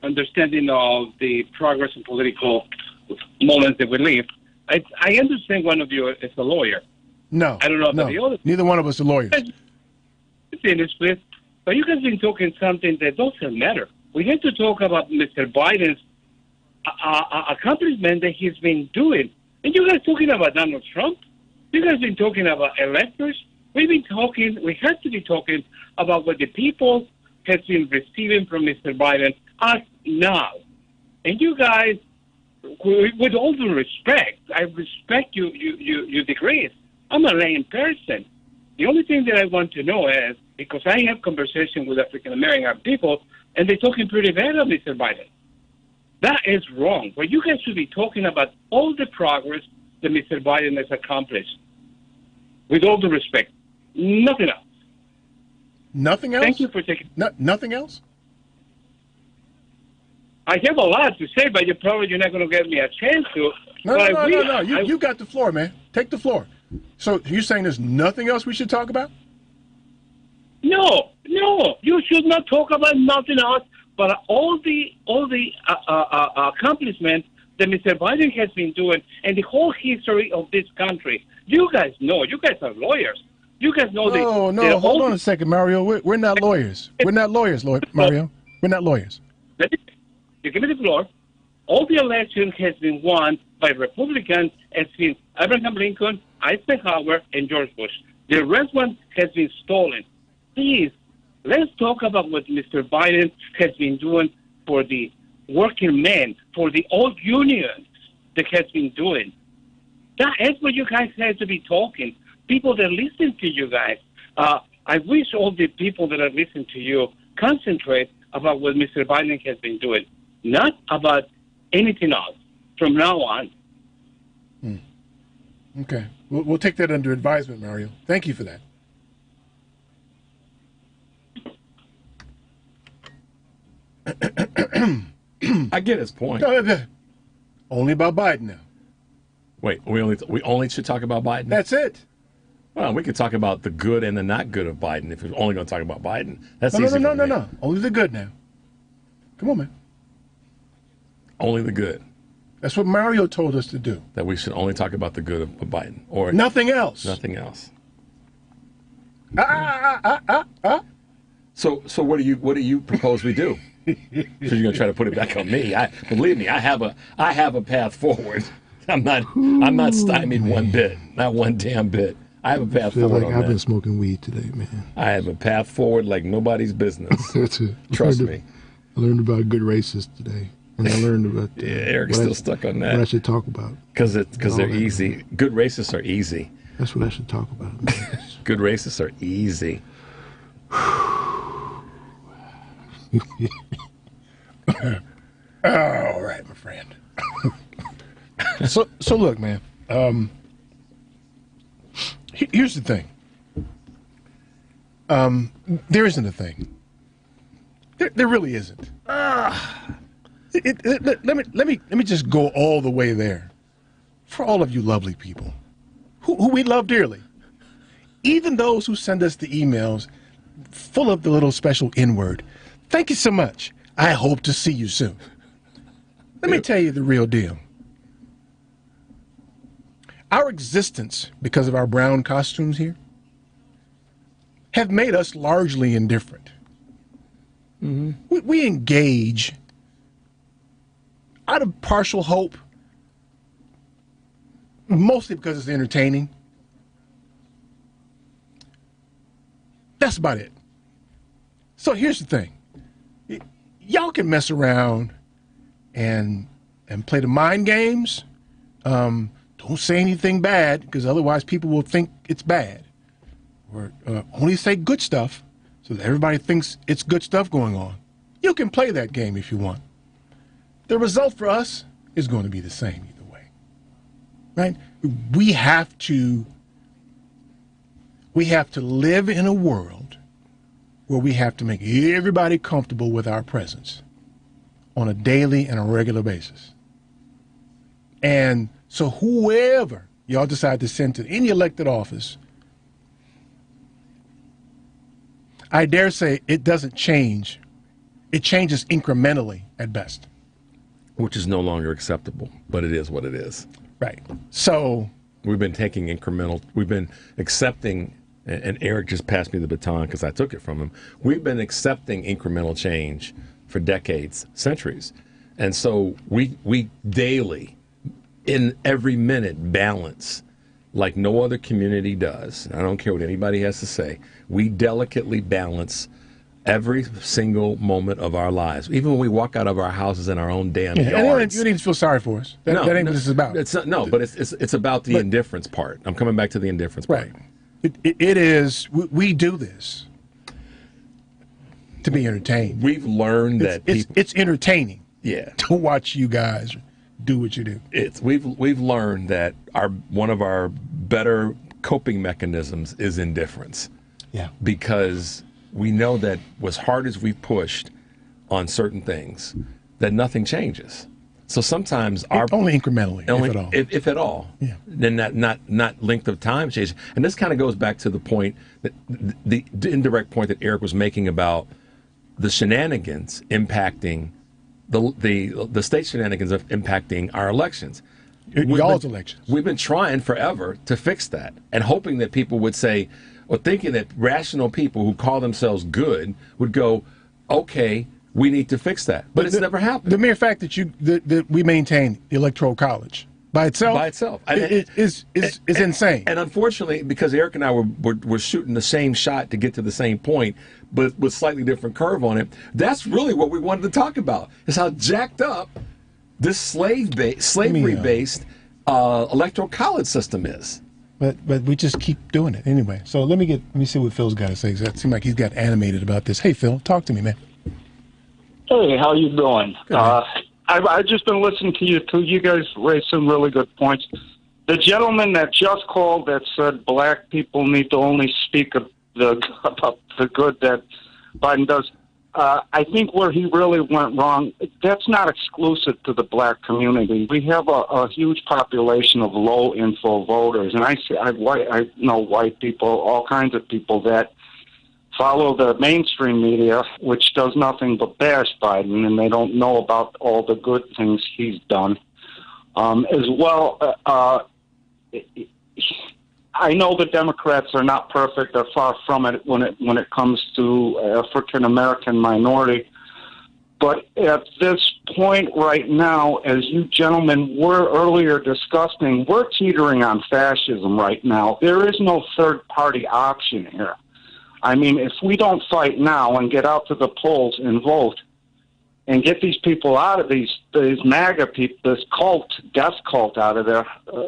understanding of the progress in political moments that we live. I understand one of you is a lawyer. No. I don't know about the other. Neither one of us are lawyers. Finish, please. But you guys been talking something that doesn't matter. We have to talk about Mr. Biden's accomplishment that he's been doing. And you guys talking about Donald Trump? You guys been talking about electors? We have to be talking about what the people have been receiving from Mr. Biden us now. And you guys, with all due respect, I respect you degrees. I'm a lame person. The only thing that I want to know is, because I have conversation with African American people, and they're talking pretty bad of Mr. Biden. That is wrong. But you guys should be talking about all the progress that Mr. Biden has accomplished. With all due respect. Nothing else. Nothing else? Thank you for taking... nothing else? I have a lot to say, but you're not going to give me a chance to. No. You got the floor, man. Take the floor. So you're saying there's nothing else we should talk about? No. You should not talk about nothing else but all the accomplishments that Mr. Biden has been doing and the whole history of this country. You guys know. You guys are lawyers. You guys know No, hold on a second, Mario. We're not lawyers. We're not lawyers, Mario. We're not lawyers. You give me the floor. All the elections has been won by Republicans as been Abraham Lincoln, Eisenhower, and George Bush. The rest one has been stolen. Please, let's talk about what Mr. Biden has been doing for the working men, for the old unions that has been doing. That is what you guys have to be talking. People that listen to you guys. I wish all the people that are listening to you concentrate about what Mr. Biden has been doing, not about anything else from now on. Okay. We'll take that under advisement, Mario. Thank you for that. I get his point. Only about Biden now. Wait, we only should talk about Biden? That's it. Well, we could talk about the good and the not good of Biden if we're only going to talk about Biden. That's No. easy. No. Only the good now. Come on, man. Only the good. That's what Mario told us to do. That we should only talk about the good of Biden, or nothing else. Nothing else. So what do you propose we do? So you're gonna try to put it back on me? Believe me, I have a path forward. I'm not stymied one bit, not one damn bit. I have a path forward. I feel like I've been smoking weed today, man. I have a path forward like nobody's business. Trust me. I learned about good racists today, and I learned about Eric's still stuck on that. What I should talk about because they're easy. Good racists are easy. That's what I should talk about. Good racists are easy. All right, my friend. So look, man. Here's the thing. There isn't a thing. There really isn't. Let me just go all the way there. For all of you lovely people, who we love dearly, even those who send us the emails full of the little special N-word. Thank you so much. I hope to see you soon. Let me tell you the real deal. Our existence, because of our brown costumes here, have made us largely indifferent. Mm-hmm. We engage out of partial hope, mostly because it's entertaining. That's about it. So here's the thing. Y'all can mess around and play the mind games. Don't say anything bad, because otherwise people will think it's bad. Or only say good stuff so that everybody thinks it's good stuff going on. You can play that game if you want. The result for us is going to be the same either way. Right? We have to We have to live in a world where we have to make everybody comfortable with our presence on a daily and a regular basis. And so whoever y'all decide to send to any elected office, I dare say it doesn't change. It changes incrementally at best. Which is no longer acceptable, but it is what it is. Right. So we've been taking we've been accepting, and Eric just passed me the baton because I took it from him. We've been accepting incremental change for decades, centuries. And so we daily, in every minute, balance like no other community does. I don't care what anybody has to say. We delicately balance every single moment of our lives, even when we walk out of our houses in our own damn yards. You need to feel sorry for us. That ain't what this is about. It's not, no, but it's about the indifference part. I'm coming back to the indifference part. Right. It is. We do this to be entertained. We've learned that it's entertaining. Yeah. To watch you guys do what you do. We've learned that one of our better coping mechanisms is indifference. Yeah. Because we know that as hard as we pushed on certain things, that nothing changes. So sometimes only incrementally, if at all. Yeah. Then not length of time changes. And this kind of goes back to the point that the indirect point that Eric was making about the shenanigans impacting the state shenanigans of impacting our elections. Y'all's elections. We've been trying forever to fix that and hoping that people would say, or thinking that rational people who call themselves good would go, okay, we need to fix that. But it's never happened. The mere fact that we maintain the Electoral College by itself is insane. And unfortunately, because Eric and I were shooting the same shot to get to the same point, but with slightly different curve on it, that's really what we wanted to talk about, is how jacked up this slavery-based Electoral College system is. But we just keep doing it anyway. So let me see what Phil's got to say. It seems like he's got animated about this. Hey, Phil, talk to me, man. Hey, how you doing? I've just been listening to you two. You guys raised some really good points. The gentleman that just called that said black people need to only speak about the good that Biden does. I think where he really went wrong, that's not exclusive to the black community. We have a huge population of low-info voters, and I know white people, all kinds of people that follow the mainstream media, which does nothing but bash Biden, and they don't know about all the good things he's done. As well, I know the Democrats are not perfect. They're far from it when it comes to African American minority. But at this point right now, as you gentlemen were earlier discussing, we're teetering on fascism right now. There is no third party option here. I mean, if we don't fight now and get out to the polls and vote and get these people out of these MAGA people, this death cult out of there,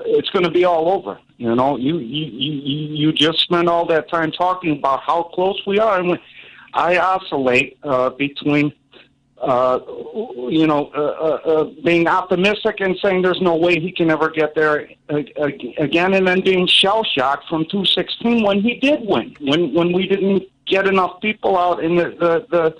it's going to be all over. You know, you just spend all that time talking about how close we are, and I oscillate between being optimistic and saying there's no way he can ever get there again, and then being shell-shocked from 2016 when he did win, when we didn't get enough people out, and the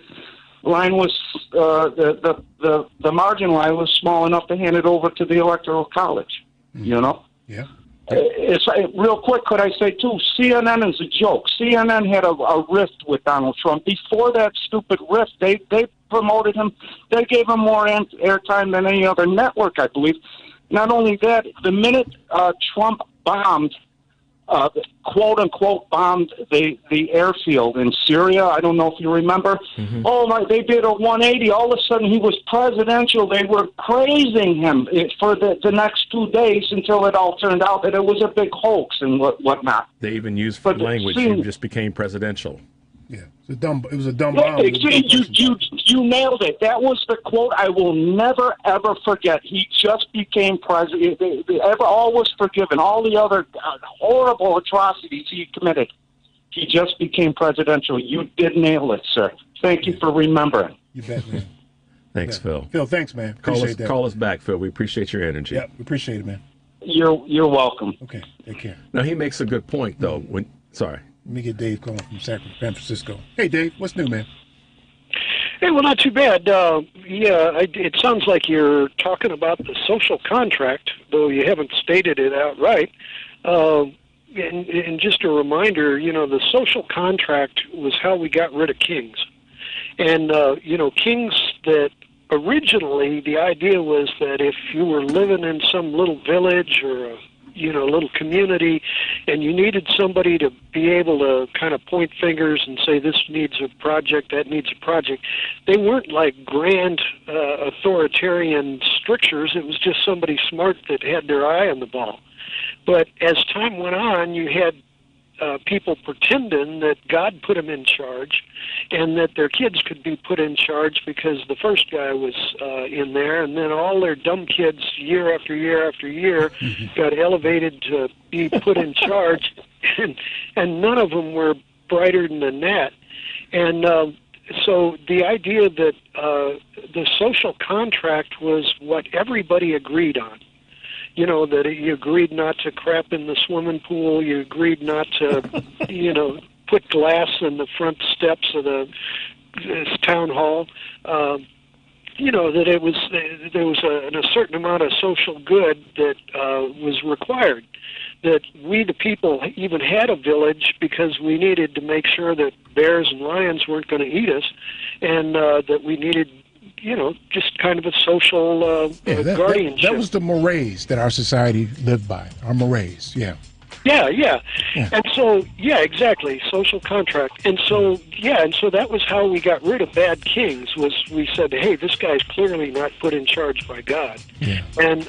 line was the margin line was small enough to hand it over to the Electoral College. You know. Yeah. It's real quick. Could I say too? CNN is a joke. CNN had a rift with Donald Trump. Before that stupid rift, they promoted him. They gave him more airtime than any other network, I believe. Not only that, the minute Trump bombed, quote unquote, bombed the airfield in Syria. I don't know if you remember. Mm-hmm. Oh my! They did a 180. All of a sudden, he was presidential. They were praising him for the next 2 days until it all turned out that it was a big hoax and whatnot. They even used language. He just became presidential. Yeah, it was a dumb bomb. You nailed it. That was the quote I will never, ever forget. He just became president. All was forgiven. All the other horrible atrocities he committed. He just became presidential. You did nail it, sir. Thank you for remembering. You bet, man. Thanks, Phil. Phil, thanks, man. Call us back, Phil. We appreciate your energy. Yeah, we appreciate it, man. You're welcome. Okay, take care. Now, he makes a good point, though. Let me get Dave calling from San Francisco. Hey, Dave, what's new, man? Hey, well, not too bad. It sounds like you're talking about the social contract, though you haven't stated it outright. And just a reminder, the social contract was how we got rid of kings. And, kings that originally the idea was that if you were living in some little village or a little community, and you needed somebody to be able to kind of point fingers and say this needs a project, that needs a project. They weren't like grand authoritarian strictures. It was just somebody smart that had their eye on the ball. But as time went on, you had people pretending that God put them in charge and that their kids could be put in charge because the first guy was in there, and then all their dumb kids year after year after year got elevated to be put in charge, and none of them were brighter than that. And so the idea that the social contract was what everybody agreed on. That you agreed not to crap in the swimming pool, you agreed not to, put glass in the front steps of this town hall, that there was a certain amount of social good that was required. That we, the people, even had a village because we needed to make sure that bears and lions weren't going to eat us, and that we needed just kind of a social guardianship. That was the mores that our society lived by, our mores, yeah. Yeah. And so, exactly, social contract. And so that was how we got rid of bad kings, was we said, hey, this guy's clearly not put in charge by God. Yeah. And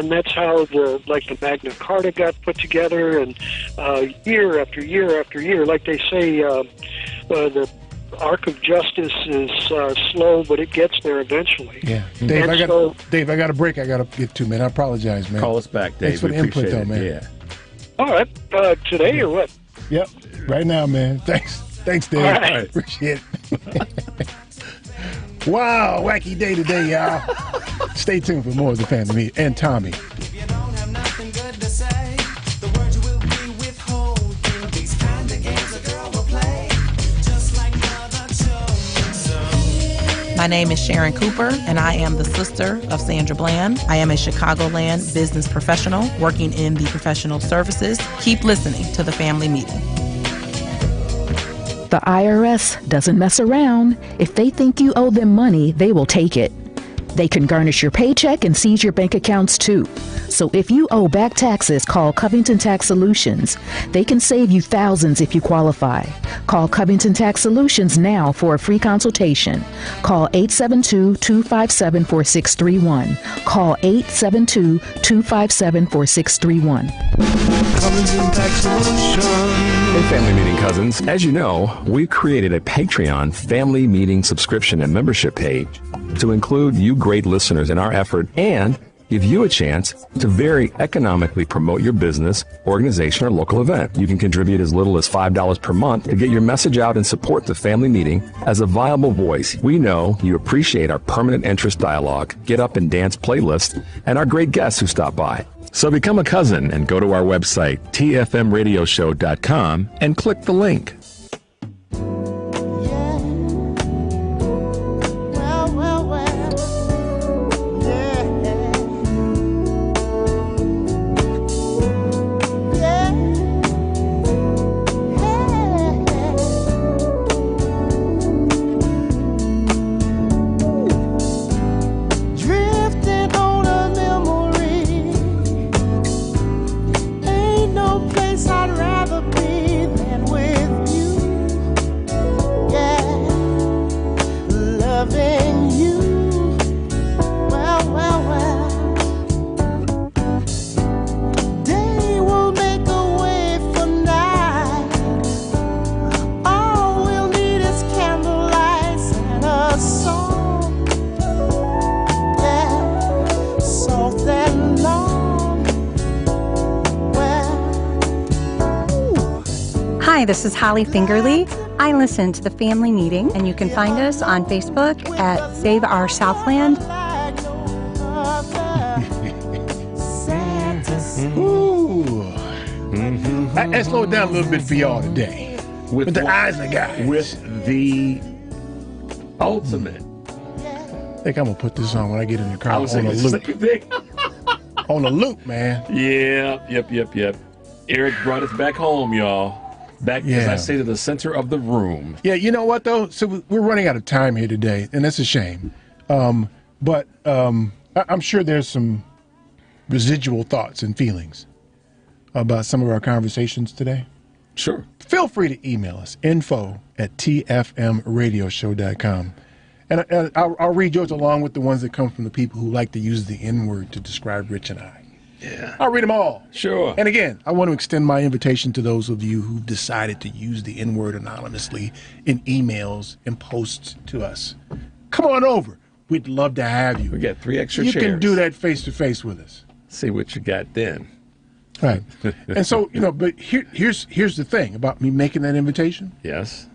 that's how the Magna Carta got put together, and year after year after year, like they say, the arc of justice is slow, but it gets there eventually. Yeah, Dave, I got a break I got to get to, man. I apologize, man. Call us back, Dave. Thanks for the input, though, man. Yeah. All right, today or what? Yep, right now, man. Thanks, Dave. All right. Appreciate it. Wow, wacky day today, y'all. Stay tuned for more of the Family Meet and Tommy. My name is Sharon Cooper, and I am the sister of Sandra Bland. I am a Chicagoland business professional working in the professional services. Keep listening to the Family Meeting. The IRS doesn't mess around. If they think you owe them money, they will take it. They can garnish your paycheck and seize your bank accounts too. So if you owe back taxes, call Covington Tax Solutions. They can save you thousands if you qualify. Call Covington Tax Solutions now for a free consultation. Call 872-257-4631. Call 872-257-4631. Covington Tax Solutions. Hey, Family Meeting cousins. As you know, we created a Patreon family meeting subscription and membership page to include you great listeners in our effort and give you a chance to very economically promote your business, organization, or local event. You can contribute as little as $5 per month to get your message out and support the Family Meeting as a viable voice. We know you appreciate our permanent interest dialogue, get up and dance playlist, and our great guests who stop by. So become a cousin and go to our website, tfmradioshow.com, and click the link. Hi, this is Holly Fingerly. I listen to the Family Meeting, and you can find us on Facebook at Save Our Southland. Ooh. I slowed down a little bit for y'all today. With the Isley guys. With the ultimate. I think I'm going to put this on when I get in the car I was on a saying the loop. same thing. On a loop, man. Yeah, yep. Eric brought us back home, y'all. Back, as I say, to the center of the room. Yeah, you know what, though? So we're running out of time here today, and that's a shame. But I'm sure there's some residual thoughts and feelings about some of our conversations today. Sure. Feel free to email us, info@tfmradioshow.com. And I'll read yours along with the ones that come from the people who like to use the N-word to describe Rich and I. Yeah. I'll read them all. Sure. And again, I want to extend my invitation to those of you who've decided to use the N-word anonymously in emails and posts to us. Come on over. We'd love to have you. We got 3 extra you chairs. You can do that face-to-face with us. See what you got then. Right. And so, but here's the thing about me making that invitation. Yes.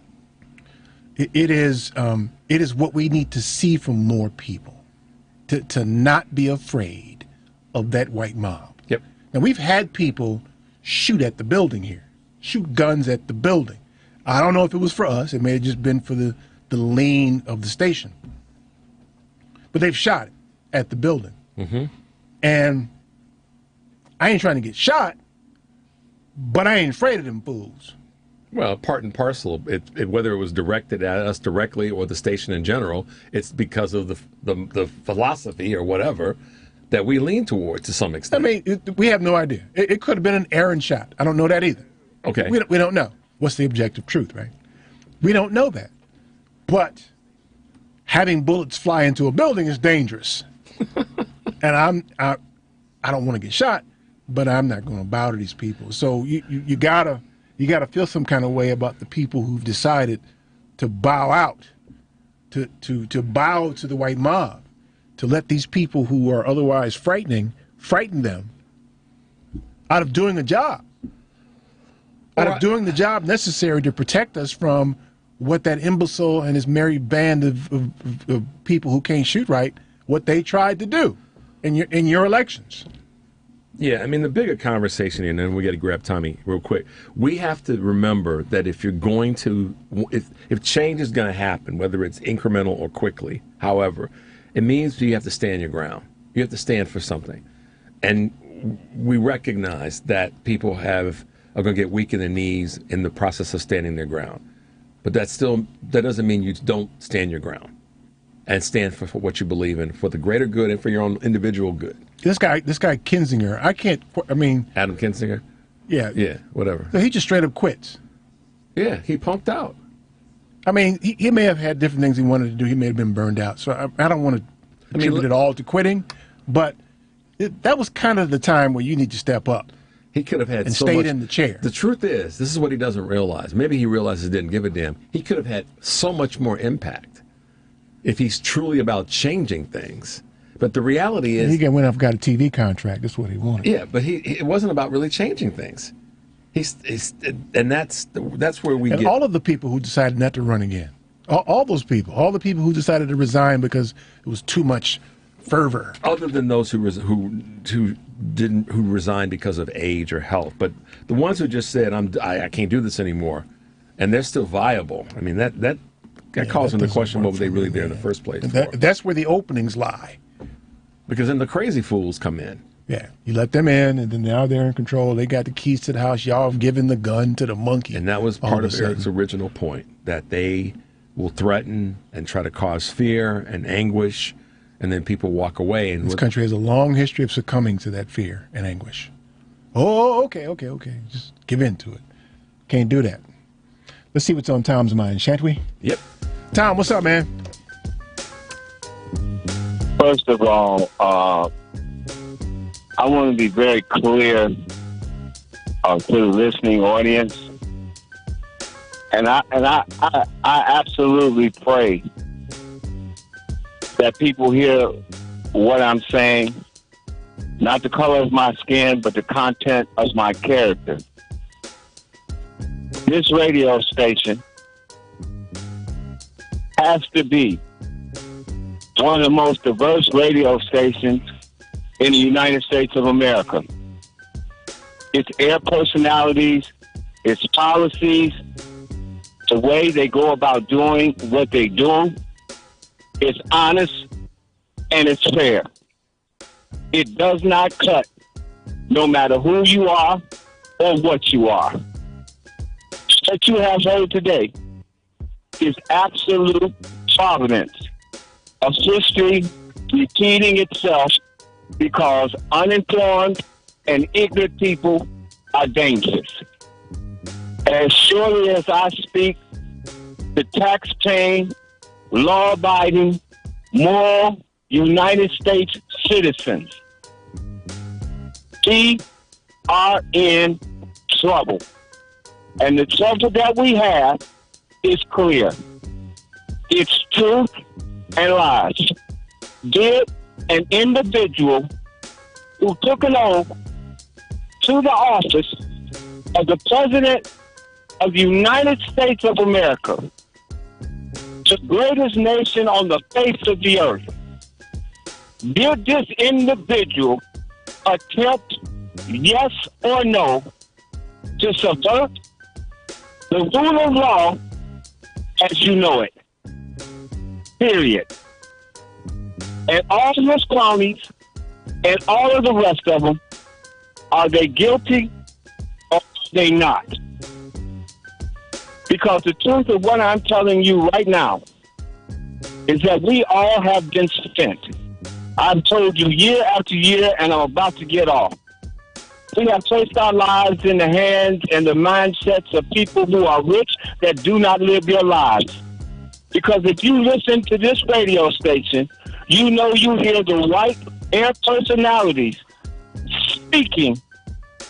It is what we need to see from more people, to not be afraid of that white mob. Yep. Now, we've had people shoot at the building here, shoot guns at the building. I don't know if it was for us. It may have just been for the lean of the station. But they've shot it at the building. Mm-hmm. And I ain't trying to get shot, but I ain't afraid of them fools. Well, part and parcel, whether it was directed at us directly or the station in general, it's because of the philosophy or whatever that we lean toward to some extent. I mean, we have no idea. It could have been an errant shot. I don't know that either. Okay. We don't know. What's the objective truth, right? We don't know that. But having bullets fly into a building is dangerous. And I don't want to get shot, but I'm not going to bow to these people. So you gotta feel some kind of way about the people who've decided to bow out, to bow to the white mob, to let these people who are otherwise frighten them out of doing a job, of doing the job necessary to protect us from what that imbecile and his merry band of people who can't shoot right, what they tried to do in your elections. Yeah, I mean, the bigger conversation, and then we got to grab Tommy real quick. We have to remember that if you're going to, if change is going to happen, whether it's incremental or quickly, however, it means you have to stand your ground. You have to stand for something. And we recognize that people are going to get weak in the knees in the process of standing their ground. But that doesn't mean you don't stand your ground and stand for what you believe in, for the greater good and for your own individual good. This guy Kinzinger, Adam Kinzinger? Yeah, whatever. So he just straight up quits. Yeah, he punked out. I mean, he may have had different things he wanted to do. He may have been burned out. So I don't want to attribute it all to quitting, but that was kind of the time where you need to step up. He could have had and so stayed much, in the chair. The truth is, this is what he doesn't realize. Maybe he realizes he didn't give a damn. He could have had so much more impact if he's truly about changing things. But the reality is, he went off, got a TV contract. That's what he wanted. Yeah, but it wasn't about really changing things. And that's where we get. All of the people who decided not to run again, all those people, all the people who decided to resign because it was too much fervor. Other than those who resigned because of age or health, but the ones who just said I can't do this anymore, and they're still viable. I mean that calls into question what were they really there in the first place. That's where the openings lie. Because then the crazy fools come in. Yeah, you let them in, and then now they're in control. They got the keys to the house. Y'all have given the gun to the monkey. And that was part of Eric's original point, that they will threaten and try to cause fear and anguish, and then people walk away. And this country has a long history of succumbing to that fear and anguish. Oh, okay. Just give in to it. Can't do that. Let's see what's on Tom's mind, shan't we? Yep. Tom, what's up, man? First of all, I want to be very clear to the listening audience, and I absolutely pray that people hear what I'm saying, not the color of my skin, but the content of my character. This radio station has to be one of the most diverse radio stations in the United States of America. Its air personalities, its policies, the way they go about doing what they do is honest and it's fair. It does not cut no matter who you are or what you are. What you have heard today is absolute providence of history repeating itself because uninformed and ignorant people are dangerous. As surely as I speak, the tax-paying, law-abiding, moral United States citizens, we are in trouble. And the trouble that we have is clear. It's truth and lies. Did an individual who took an oath to the office of the President of the United States of America, the greatest nation on the face of the earth, did this individual attempt, yes or no, to subvert the rule of law as you know it? Period. And all of those cronies and all of the rest of them, are they guilty or are they not? Because the truth of what I'm telling you right now is that we all have been spent. I've told you year after year, and I'm about to get off. We have placed our lives in the hands and the mindsets of people who are rich that do not live their lives. Because if you listen to this radio station, you know you hear the white air personalities speaking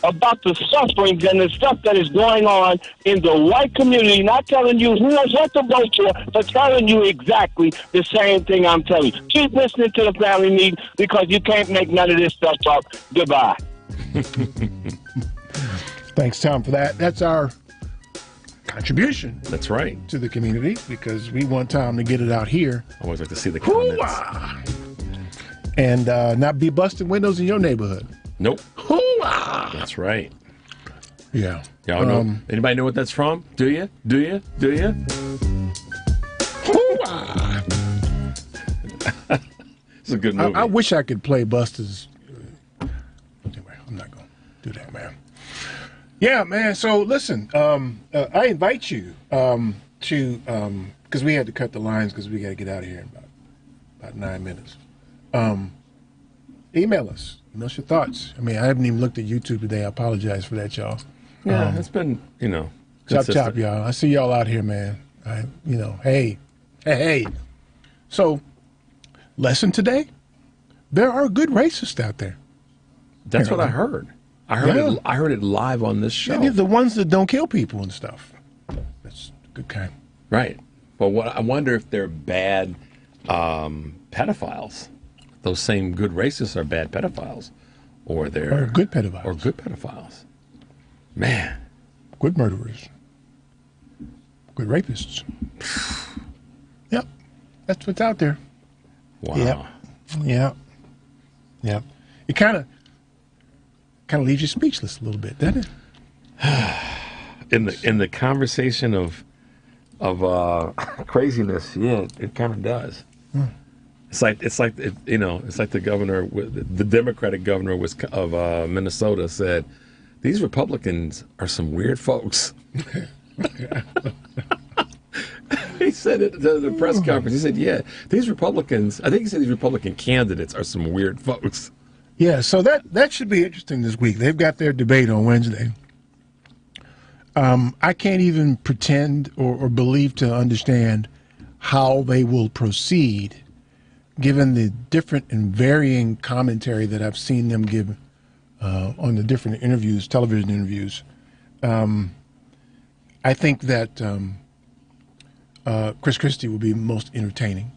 about the sufferings and the stuff that is going on in the white community, not telling you who or what to vote for, but telling you exactly the same thing I'm telling you. Keep listening to the family meeting because you can't make none of this stuff up. Goodbye. Thanks, Tom, for that. That's our contribution. That's right. To the community because we want Tom to get it out here. I always like to see the comments. And not be busting windows in your neighborhood. Nope. That's right. Yeah. Y'all know? Anybody know what that's from? Do you? Do you? Do you? It's a good movie. I wish I could play Buster's. Anyway, I'm not going to do that, man. Yeah, man. So listen, I invite you to, because we had to cut the lines because we got to get out of here in about 9 minutes. Email us. Email us your thoughts. I mean, I haven't even looked at YouTube today. I apologize for that, y'all. Yeah, it's been, chop, y'all. I see y'all out here, man. Hey. So, lesson today, there are good racists out there. That's what I heard. I heard it live on this show. Yeah, the ones that don't kill people and stuff. That's a good kind. Right. But I wonder if they're bad pedophiles. Those same good racists are bad pedophiles, or they're good pedophiles, or good pedophiles. Man, good murderers, good rapists. Yep, that's what's out there. Wow. Yep. It kind of leaves you speechless a little bit, doesn't it? In the conversation of craziness, yeah, it kind of does. It's like the governor, the Democratic governor of Minnesota said, "These Republicans are some weird folks." He said it at the press conference. He said, "Yeah, these Republicans. I think he said these Republican candidates are some weird folks." Yeah, so that should be interesting this week. They've got their debate on Wednesday. I can't even pretend or believe to understand how they will proceed, given the different and varying commentary that I've seen them give on the different interviews, television interviews. I think that Chris Christie will be most entertaining.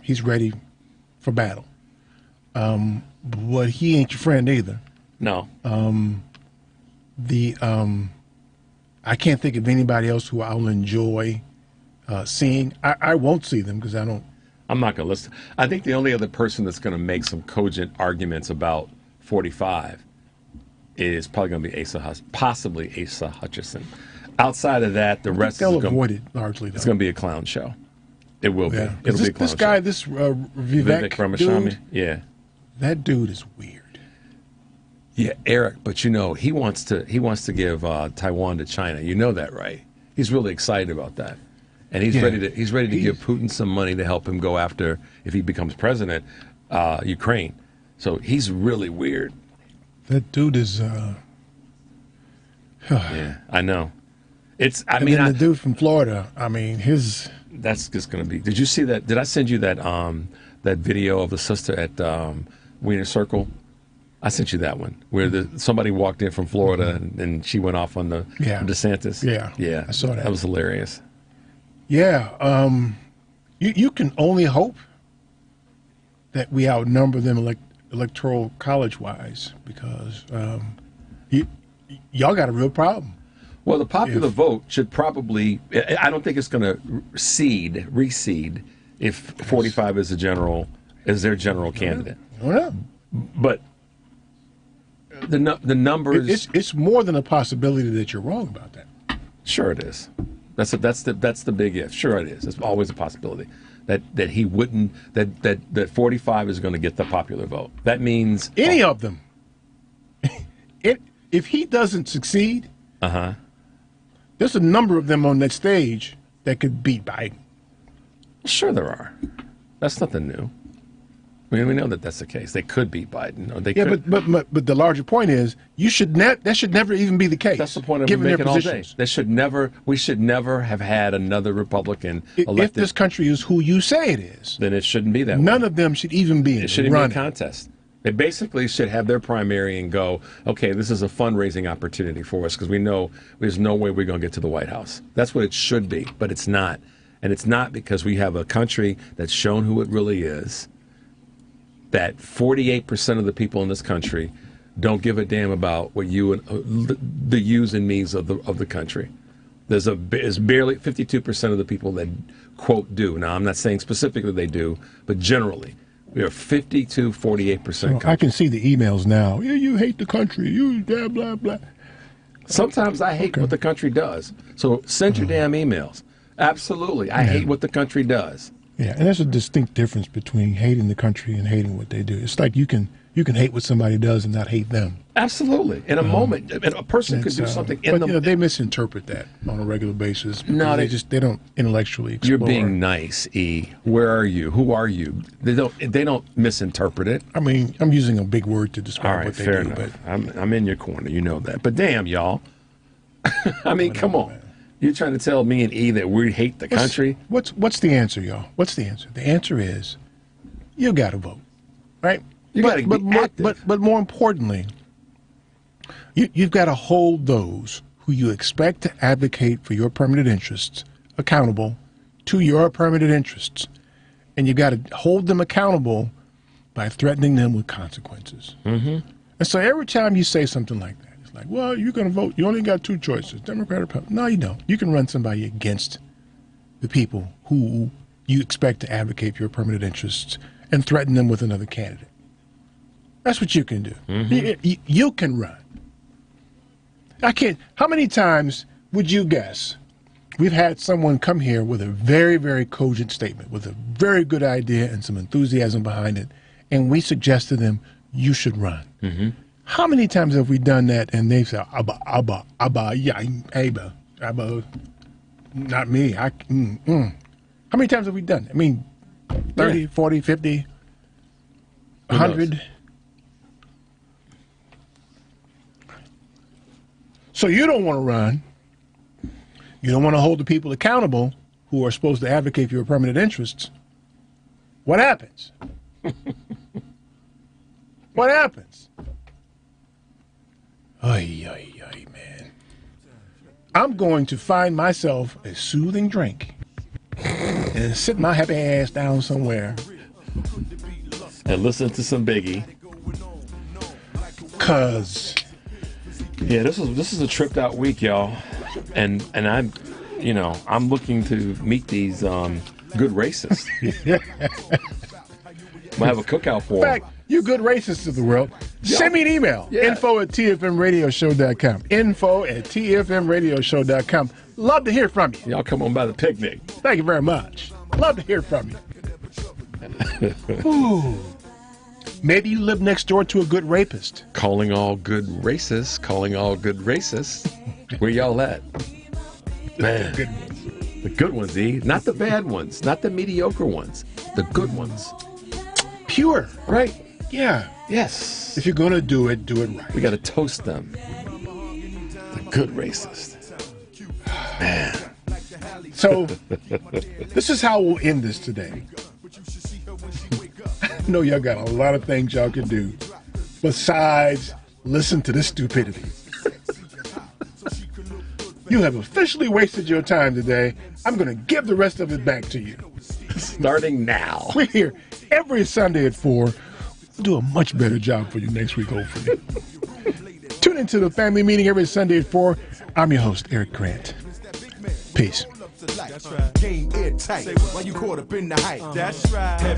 He's ready for battle. But he ain't your friend either. No. I can't think of anybody else who I'll enjoy seeing. I won't see them because I don't. I'm not going to listen. I think the only other person that's going to make some cogent arguments about 45 is probably going to be possibly Asa Hutchinson. Outside of that, the rest they'll is avoid it largely. It's going to be a clown show. It will Yeah. be. It'll be a clown This guy, show. this Vivek Ramaswamy. dude, Yeah. that dude is weird. Yeah, Eric, but you know, he wants to give Taiwan to China. You know that, right? He's really excited about that. And he's ready to give Putin some money to help him go after, if he becomes president, Ukraine. So he's really weird. That dude is Yeah, I know. It's I and mean then the dude from Florida, I mean, his that's just going to be. Did you see that? Did I send you that that video of the sister at Wiener Circle? I sent you that one where somebody walked in from Florida and she went off on the DeSantis. Yeah, I saw that. That was hilarious. Yeah, you can only hope that we outnumber them electoral college wise, because y'all got a real problem. Well, the popular vote should probably. I don't think it's going to reseed if 45 is their general candidate. Well, but the numbers. It's more than a possibility that you're wrong about that. Sure, it is. That's the big if. Sure, it is. It's always a possibility that he wouldn't. That 45 is going to get the popular vote. That means any of them. If he doesn't succeed, there's a number of them on that stage that could beat Biden. Sure, there are. That's nothing new. I mean, we know that that's the case. They could beat Biden, or they could. But the larger point is, that should never even be the case. That's the point I'm given their making all day. positions. We should never have had another Republican elected. If this country is who you say it is, then it shouldn't be that. None of them should even be in It shouldn't be a running. contest. They basically should have their primary and go, okay, this is a fundraising opportunity for us because we know there's no way we're going to get to the White House. That's what it should be, but it's not. And it's not because we have a country that's shown who it really is, that 48% of the people in this country don't give a damn about what you and the yous and me's of the country. There's barely 52% of the people that, quote, do. Now, I'm not saying specifically they do, but generally. We are 48%. So I can see the emails now. You hate the country. You blah, blah, blah. Sometimes I hate what the country does. So send your damn emails. Absolutely. I hate what the country does. Yeah, and there's a distinct difference between hating the country and hating what they do. It's like you can hate what somebody does and not hate them. Absolutely. In a moment, a person could do something in the. They misinterpret that on a regular basis. No, they don't intellectually explore. You're being nice, E. Where are you? Who are you? They don't misinterpret it. I mean, I'm using a big word to describe All right, what they fair do. enough. I'm in your corner. You know that. But damn, y'all. I mean, come on. Man. You're trying to tell me and E that we hate the country? What's the answer, y'all? What's the answer? The answer is you got to vote, right? You got to be active. But more importantly, you've got to hold those who you expect to advocate for your permanent interests accountable to your permanent interests. And you got to hold them accountable by threatening them with consequences. Mm-hmm. And so every time you say something like that, it's like, well, you're going to vote. You only got two choices, Democrat or Republican. No, you don't. You can run somebody against the people who you expect to advocate for your permanent interests and threaten them with another candidate. That's what you can do. Mm-hmm. You can run. I can't. How many times would you guess we've had someone come here with a very, very cogent statement, with a very good idea and some enthusiasm behind it, and we suggest to them, you should run. Mm-hmm. How many times have we done that and they've said, Abba, not me. How many times have we done it? I mean, 30, 40, 50, 100? So you don't want to run. You don't want to hold the people accountable who are supposed to advocate for your permanent interests. What happens? What happens? Ay, man. I'm going to find myself a soothing drink and sit my happy ass down somewhere and listen to some Biggie. Cause this is a tripped out week, y'all, and I'm looking to meet these good racists. We'll have a cookout for In them. fact, you good racists of the world, send me an email. Yeah. info@tfmradioshow.com. info@tfmradioshow.com. Love to hear from you. Y'all come on by the picnic. Thank you very much. Love to hear from you. Ooh. Maybe you live next door to a good rapist. Calling all good racists. Calling all good racists. Where y'all at? Man. Good ones. The good ones, E. Not the bad ones. Not the mediocre ones. The good ones. Pure. Right. Yeah. Yes. If you're going to do it right. We got to toast them. The good racist. Man. So, this is how we'll end this today. I know y'all got a lot of things y'all can do besides listen to this stupidity. You have officially wasted your time today. I'm going to give the rest of it back to you. Starting now. We're here every Sunday at 4. We'll do a much better job for you next week, hopefully. Tune into the family meeting every Sunday at 4. I'm your host, Eric Grant. Peace. Game airtight while you caught up in the hype. That's right.